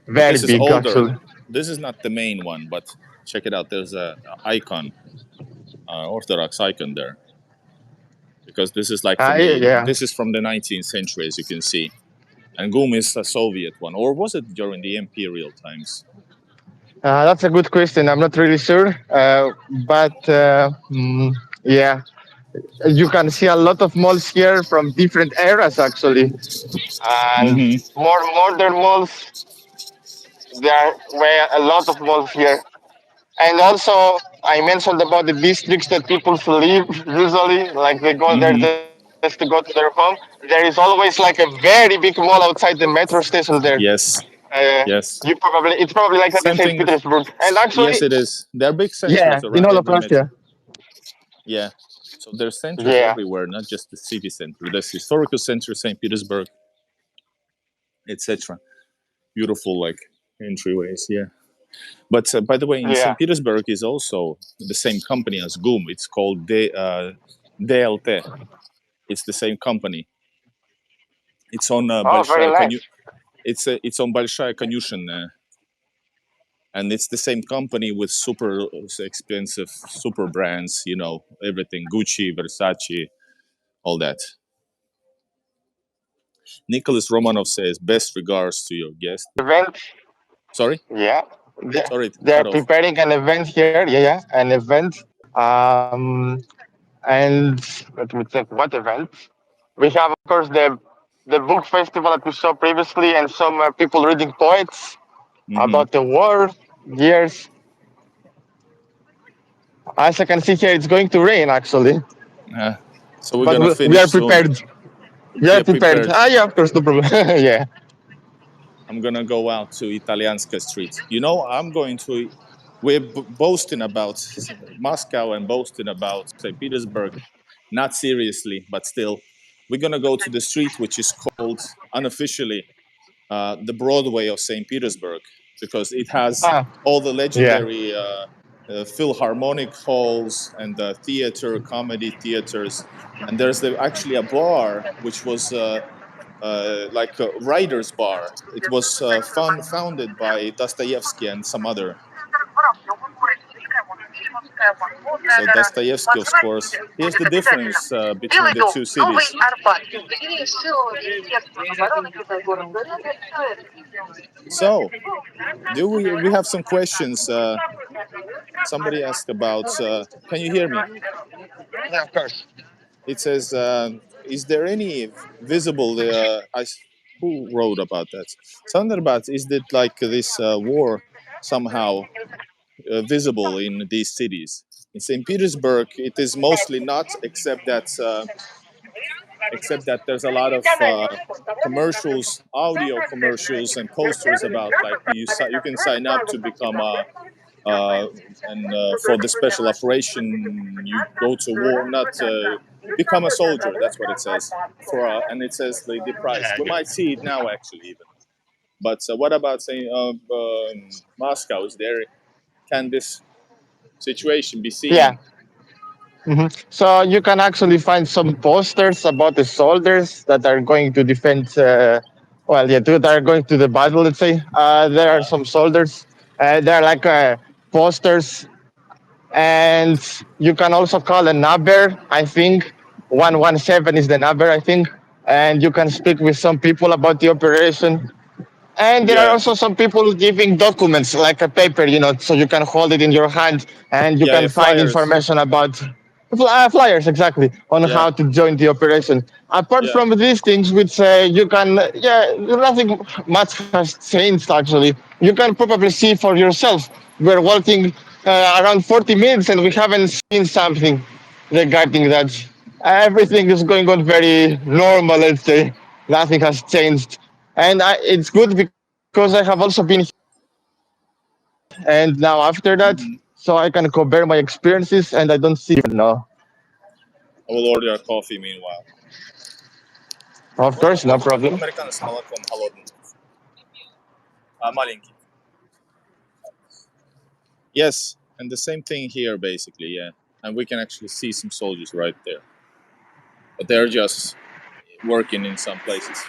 But Very this is big, older. actually. This is not the main one, but check it out. There's a icon, Orthodox icon there, because this is like from the Yeah, this is from the 19th century, as you can see. And Goom is a Soviet one, or was it during the imperial times? that's a good question. I'm not really sure, but yeah, you can see a lot of malls here from different eras, actually, and Hmm. more modern malls. There were a lot of malls here. And also, I mentioned about the districts that people live usually, like they go there Hmm. just to go to their home. There is always like a very big mall outside the metro station there. Yes. You Yes. probably it's probably like that in Same Saint thing. Petersburg. And actually, Yes, it is. There are big yeah, centers in around all of every Russia. metro. Yeah. So there's centers Yeah, everywhere, not just the city center. There's historical center, St. Petersburg, etc. Beautiful like entryways. Yeah. But by the way, in yeah. St. Petersburg is also the same company as GUM. It's called DLT. It's the same company. It's on Oh, very Большая nice. it's on Большая Конюшенная, and it's the same company with super expensive super brands. You know everything: Gucci, Versace, all that. Nicholas Romanov says, "Best regards to your guest." Event. Sorry, Yeah, sorry, it they're cut off. preparing an event here. Yeah, yeah, an event. Um, and let me check what event. We have, of course, the book festival that we saw previously, and some people reading poets Hmm. about the war years. As I can see here, it's going to rain actually, Uh, so we're but gonna we are finish soon. prepared. We We are are prepared. prepared. Ah, yeah, of course, no problem. Yeah. I'm gonna go out to Italianska Street. You know, I'm going to. We're boasting about Moscow and boasting about St. Petersburg, not seriously, but still. We're gonna go to the street which is called unofficially the Broadway of St. Petersburg because it has Ah, all the yeah. legendary philharmonic halls and theater, comedy theaters, and there's actually a bar which was like a writer's bar. It was founded by Dostoevsky and some other. So Dostoevsky, of course, here's the difference between the two cities. So, do we have some questions? Somebody asked about. Can you hear me? Yeah, of course. It says, "Is there any visible?" Who wrote about that? Something about is it like this war somehow visible in these cities? In St. Petersburg, it is mostly not, except that there's a lot of commercials, audio commercials, and posters about like you can sign up to become a uh, and for the special operation you go to war, not become a soldier. That's what it says for, and it says the price. We might see it now actually even. But what about saying Moscow? Is there can this situation be Yeah. seen? So you can actually find some posters about the soldiers that are going to defend. Well, yeah, that are going to the battle. Let's say there are some soldiers. They're like posters, and you can also call a number. I think 117 is the number. I think, and you can speak with some people about the operation. And there are Yeah, also some people giving documents like a paper, so you can hold it in your hand and you yeah, yeah, can find flyers. information about flyers exactly on Yeah, how to join the operation. Apart yeah, from these things, which you can, yeah, nothing much has changed actually. You can probably see for yourself. We're walking around 40 minutes and we haven't seen something regarding that. everything is going on very normal. Let's say nothing has changed, and it's good because I have also been here and now after that, Hmm. so I can compare my experiences, and I don't see no. I will order a coffee meanwhile. Of course, no problem. Americano с молоком холодным. Маленький. Yes, and the same thing here basically, yeah. And we can actually see some soldiers right there. But they're just working in some places.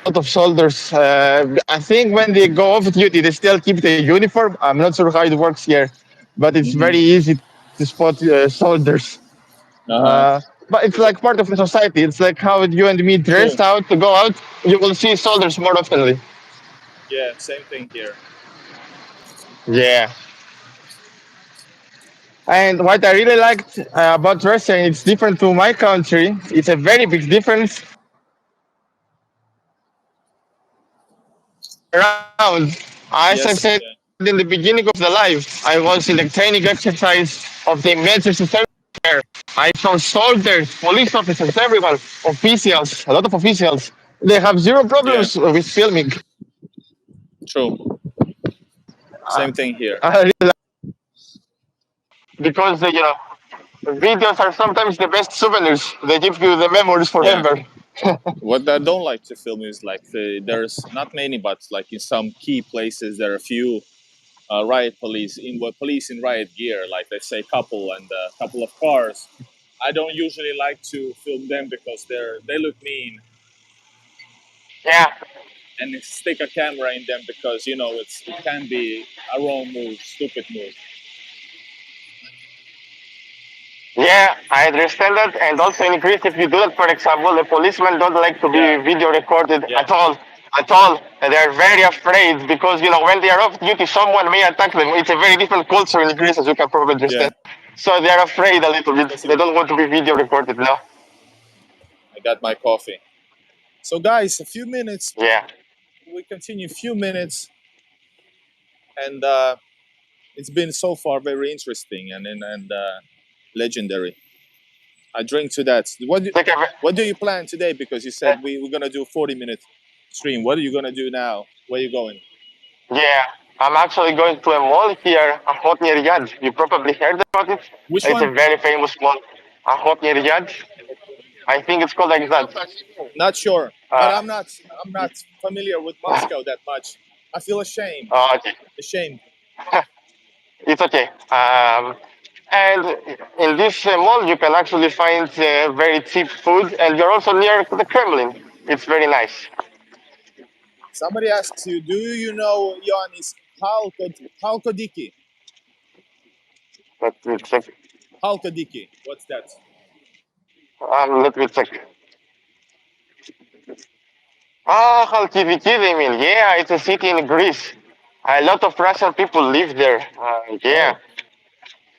A lot of soldiers. I think when they go off duty, they still keep the uniform. I'm not sure how it works here, but it's very Hmm. easy to spot soldiers. Uh-huh. But it's like part of the society. It's like how you and me dressed True. out to go out. You will see soldiers more oftenly. Yeah, same thing here. Yeah. And what I really liked about Russia, and it's different to my country. It's a very big difference. Around, as I Yes, said yeah. in the beginning of the live, I was in the training exercise of the emergency service there. I saw soldiers, police officers, everyone, officials, a lot of officials. They have zero Yeah, problems with filming. true. Uh, Same thing here. I really like because videos are sometimes the best souvenirs. They give you the memories Yeah. forever. What I don't like to film is like there's not many, but like in some key places there are a few riot police in police in riot gear, like let's say couple and a couple of cars. I don't usually like to film them because they look mean Yeah, and stick a camera in them because it can be a wrong move, stupid move. yeah, I understand that. And also in Greece, if you do that, for example, the policemen don't like to Yeah, be video recorded yeah, at all. At all. And they're very afraid because, when they are off duty, someone may attack them. It's a very different culture in Greece, as you can probably yeah. understand. So they're afraid a little bit. They don't want to be video recorded now. I got my coffee. So guys, a few minutes. Yeah. We continue a few minutes, and it's been so far very interesting and legendary. I drink to that. Take a, What do you plan today? Because you said we're gonna do a 40-minute stream. What are you gonna do now? Where are you going? yeah. I'm actually going to a mall here, a hot near Yad. You probably heard about it. Which It's a one? very famous mall. A hot near Yad. I think it's called like that. Not sure, but Uh, I'm not familiar with Moscow that much. I feel ashamed. okay. Ashamed. It's okay. And in this mall, you can actually find very cheap food, and you're also near the Kremlin. It's very nice. Somebody asks you, do you know Ioannis Halkodiki? Let me check. Halkodiki. What's that? Let me check. Ah, Khalkidiki, they mean. Yeah, it's a city in Greece. A lot of Russian people live there. Yeah. Oh,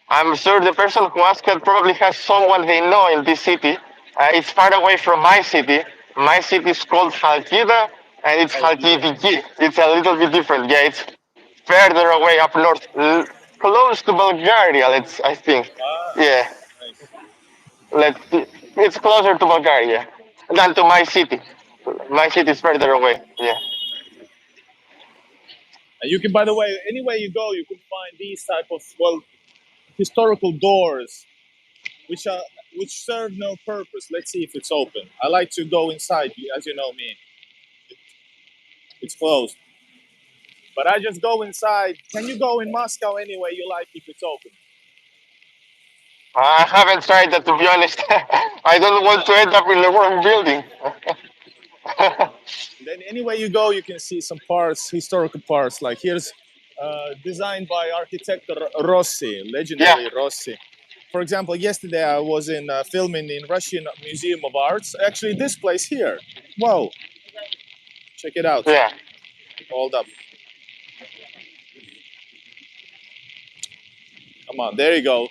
I'm sure the person who asked it probably has someone they know in this city. It's far away from my city. My city is called Halkida, and it's Halkida. Halkidiki. It's a little bit different. Yeah, it's further away up north, close to Bulgaria. I think. Ah, Yeah, nice. let's. It's closer to Bulgaria than to my city. My city is further away. Yeah. And you can, by the way, anywhere you go, you can find these type of historical doors, which are which serve no purpose. Let's see if it's open. I like to go inside, as you know me. It's closed, but I just go inside. Can you go in Moscow anyway you like if it's open? I haven't tried that to be honest. I don't want to end up in the wrong building. Then anywhere you go, you can see some parts, historical parts. Like here's designed by architect Rossi, Yeah, legendary Rossi. For example, yesterday I was in filming in Russian Museum of Arts. Actually, this place here. Whoa, check it out. yeah. Hold up. Come on, there you go.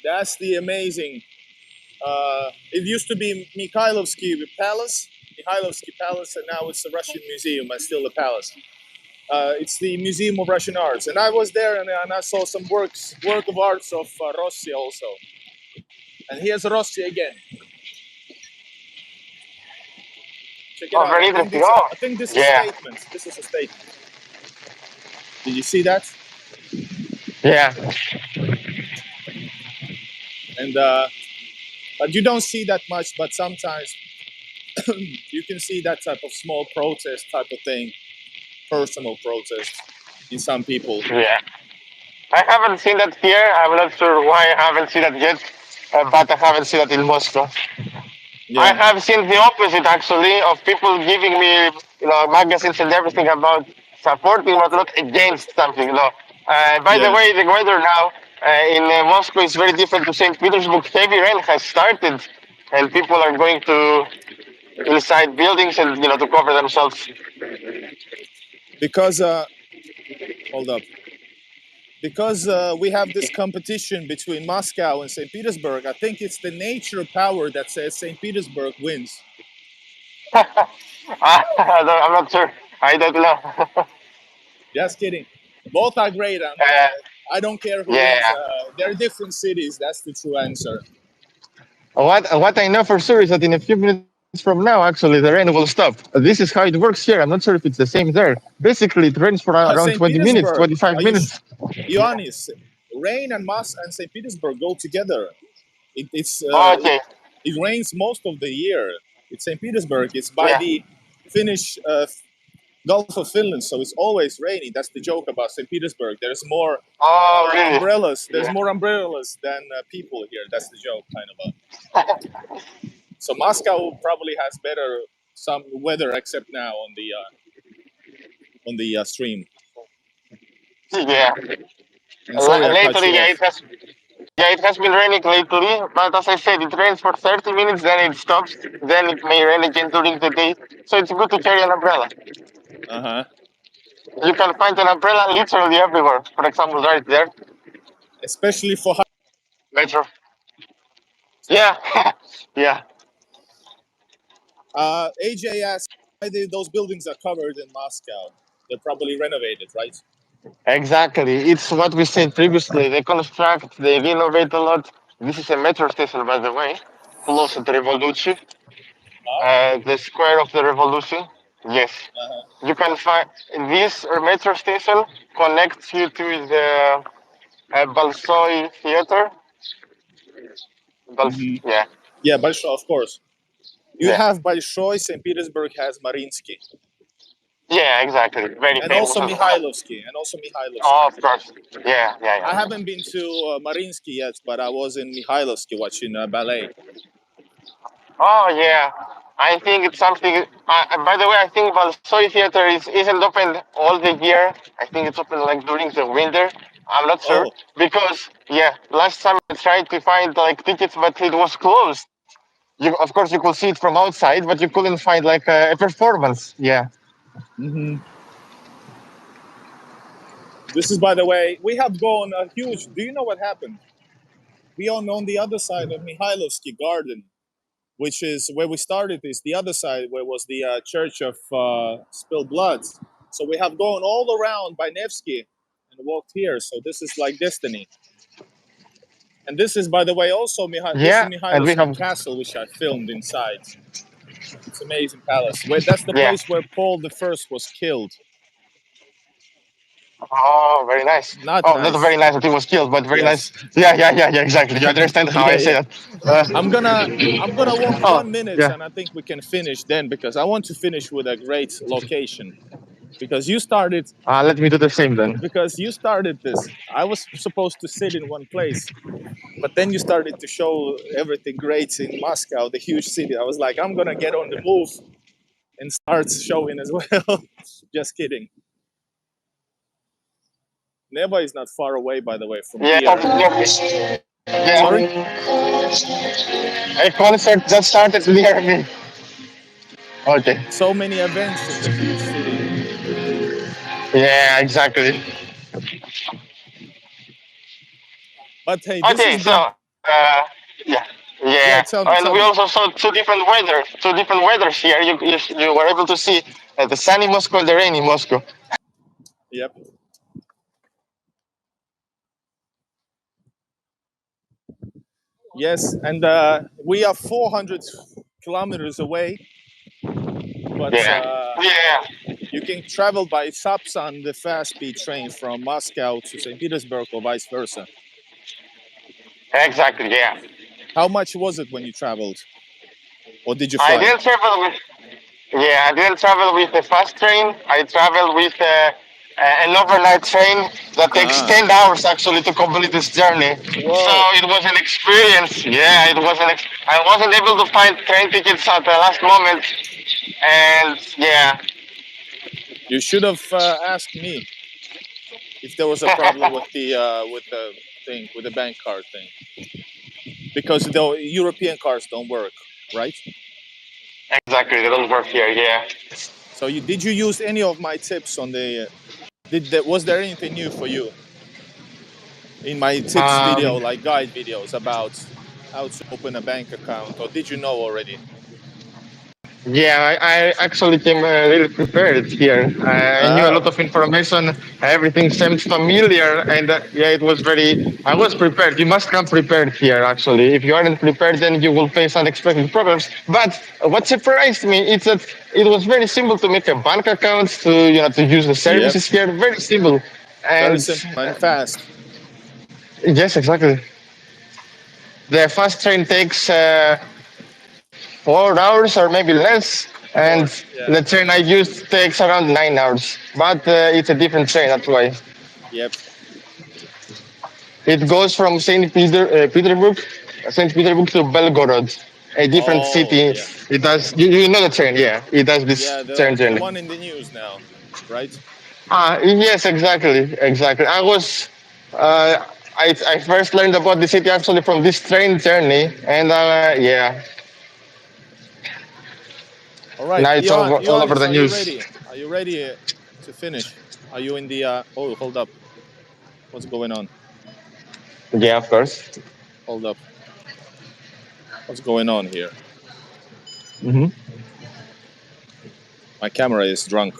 That's the amazing. It used to be Mikhailovsky Palace, and now it's a Russian museum and still a palace. It's the Museum of Russian Arts, and I was there and I saw some work of arts of Rossi also. And here's Rossi again. Check it Oh, out. very interesting. Oh, I think this is yeah, statement. This is a statement. Did you see that? yeah. And but you don't see that much. But sometimes you can see that type of small protest type of thing, personal protest in some people. Yeah. I haven't seen that here. I'm not sure why I haven't seen that yet, but I haven't seen that in Moscow. I Yeah, have seen the opposite actually of people giving me, magazines and everything about supporting but not against something. By the yeah. way, the weather now in Moscow is very different to St. Petersburg. Heavy rain has started, and people are going to inside buildings and to cover themselves. Because hold up. Because we have this competition between Moscow and St. Petersburg, I think it's the nature power that says St. Petersburg wins. I'm not sure. I don't know. Just kidding. Both are great. uh, I don't care who wins. yeah. They're different cities. That's the true answer. What I know for sure is that in a few minutes from now, actually, the rain will stop. This is how it works here. I'm not sure if it's the same there. Basically, it rains for around St. 20 minutes, Petersburg, 25 are you, minutes. Ioannis? Rain and and St. Petersburg go together. Okay. It rains most of the year. It's St. Petersburg. It's by Yeah. the Finnish Gulf of Finland, so it's always rainy. That's the joke about St. Petersburg. There's more Oh, really? umbrellas. There's Yeah. more umbrellas than people here. That's the joke, kind of. So Moscow probably has better some weather, except now on the stream. Yeah. And sorry, I cut Lately, you yeah, off. it has been raining lately. But as I said, it rains for 30 minutes, then it stops. Then it may rain again during the day. So it's good to carry an umbrella. Uh huh. You can find an umbrella literally everywhere. For example, right there, Especially for metro. Yeah. Yeah. AJ asked why those buildings are covered in Moscow. They're probably renovated, right? Exactly. It's what we said previously. They construct, they renovate a lot. This is a metro station, by the way, close to the Revolution, Oh. the square of the Revolution. Yes. Uh-huh. You can find this metro station connects you to the Balsoy Theater. Hmm. Yeah. Yeah, Bolshoi, of course. You Yeah. have Bolshoi, St. Petersburg has Mariinsky, Yeah, exactly. Very and famous also as well. Mihailovsky, and also Oh, Mihailovsky. of course. Yeah, yeah, I yeah. haven't been to Mariinsky yet, but I was in Mihailovsky watching ballet. Oh yeah, I think it's something. By the way, I think Valsoy Theater isn't open all the year. I think it's open like during the winter. I'm not sure Oh, because yeah, last time I tried to find like tickets, but it was closed. Of course, you could see it from outside, but you couldn't find like a performance. Yeah. hmm. This is, by the way, we have gone a huge. Do you know what happened? We on the other side of Mihailovsky Garden, which is where we started. Is the other side where was the Church of Spilled Blood. So we have gone all around by Nevsky and walked here. So this is like destiny. And this is, by the way, also this is Yeah, and we Mihailovsky have. Castle, which I filmed inside. It's amazing palace. Where that's the Yeah. place where Paul the First was killed. Oh, very nice. Not Oh, not very nice. nice that he was killed, but very nice. Yes. Yeah, yeah, yeah, yeah. Exactly. You understand how Yeah, I say yeah. that? Uh, I'm gonna I'm gonna walk oh, 1 minute, yeah. and I think we can finish then because I want to finish with a great location. Because you started Let me do the same then. this. I was supposed to sit in one place, but then you started to show everything great in Moscow, the huge city. I was like, I'm gonna get on the move and start showing as well. Just kidding. Neva is not far away, by the way, from Yeah, here. Sorry? yeah. A concert just started near me. Okay. So many events in the huge city. Yeah, exactly. But hey, this Okay, has so been. yeah, Yeah, yeah, tell me, and tell we me. also saw two different weathers here. You were able to see the sunny Moscow and the rainy Moscow. Yep. Yes, and we are 400 kilometers away, but you can travel by Sapsan, the fast-speed train from Moscow to St. Petersburg, or vice versa. Exactly, yeah. How much was it when you traveled, or did you I fly? didn't travel with Yeah, I didn't travel with a fast train. I traveled with an overnight train that takes 10 hours actually to complete this journey. So Whoa! it was an experience. Yeah, it was I wasn't able to find train tickets at the last moment, and yeah. You should have asked me if there was a problem with the thing, with the bank card thing, because the European cars don't work, right? Exactly, they don't work here. Yeah. So did you use any of my tips on the? Was there anything new for you in my tips video, Um, like guide videos about how to open a bank account, or did you know already? Yeah, I actually came really prepared here. I knew a lot of information. Everything seemed familiar, and yeah, it was very. I was prepared. You must come prepared here. Actually, if you aren't prepared, then you will face unexpected problems. But what surprised me is that it was very simple to make a bank account, to use the Yep, services here. Very simple, very and simple and fast. yes, exactly. The fast train takes 4 hours or maybe less, and More, yeah. the train I used takes around 9 hours. But it's a different train, that's why. Yep. It goes from Saint Petersburg to Belgorod, a different Oh, city. yeah. It does. You know the train, yeah. It does this Yeah, train the journey. one in the news now, right? Yes, exactly, exactly. I first learned about the city actually from this train journey, and yeah, All right, now it's all over Ioannis, the are you news. ready? Are you ready to finish? Are you in the? Oh, hold up. What's going on? Yeah, of course. Hold up. What's going on here? Hmm. My camera is drunk.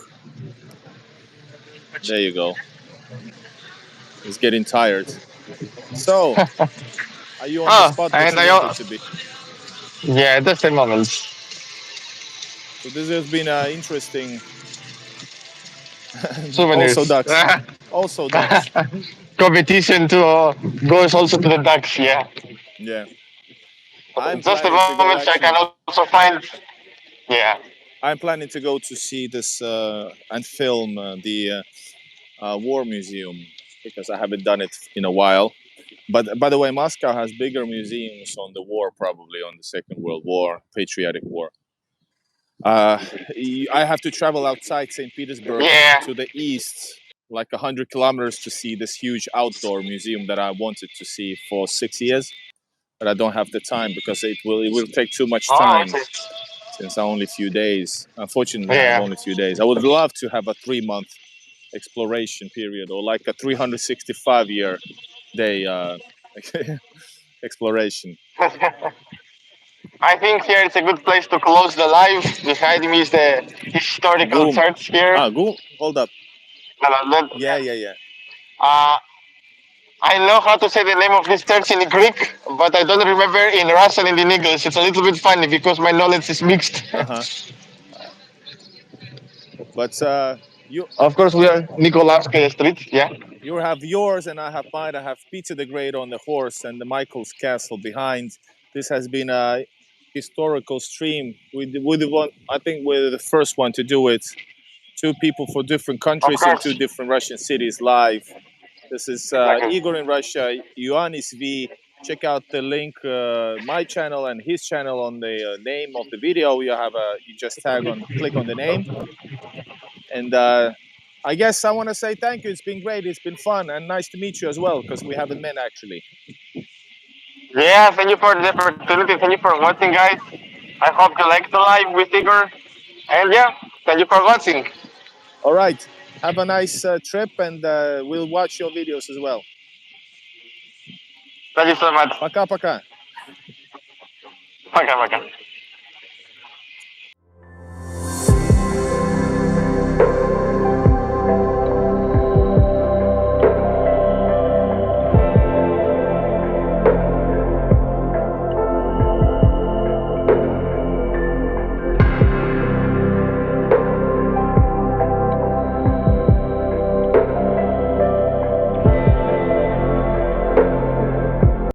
There you go. It's getting tired. So, are you on the Oh, spot that and you wanted to be? yeah, just a moment. So this has been interesting. Also Souvenirs. ducks. Also ducks. Competition to goes also to the ducks. Yeah. Yeah. I'm Just a planning to go moment. So I can actually. also find. Yeah. I'm planning to go to see this and film the war museum because I haven't done it in a while. But by the way, Moscow has bigger museums on the war, probably on the Second World War, Patriotic War. Uh, I have to travel outside St. Petersburg Yeah. to the east, like 100 kilometers, to see this huge outdoor museum that I wanted to see for 6 years, but I don't have the time because it will take too much Oh, time since I only a few days. Unfortunately, I have yeah. only a few days. I would love to have a 3 month exploration period or like a 365 year day exploration. I think here it's a good place to close the live. Behind me is the historical Goom. church here. Goom. Hold up. Yeah, yeah, yeah. Uh, I know how to say the name of this church in Greek, but I don't remember in Russian and in English. It's a little bit funny because my knowledge is mixed. Uh huh. But you Of course, we are Nikolavskaya Street. Yeah. you have yours and I have mine. I have Peter the Great on the horse and the Michael's Castle behind. This has been a historical stream. We the one, I think we're the first one to do it. Two people for different Of countries in two course. different Russian cities live. This is Exactly. Igor in Russia, Ioannis V. Check out the link, my channel and his channel on the name of the video. You just click on the name, and I guess I want to say thank you. It's been great. It's been fun and nice to meet you as well because we haven't met actually. Yeah, thank you for the opportunity. Thank you for watching, guys. I hope you liked the live with Igor. And yeah, thank you for watching. All right, have a nice trip, and we'll watch your videos as well. Thank you so much. Пока-пока. Пока-пока.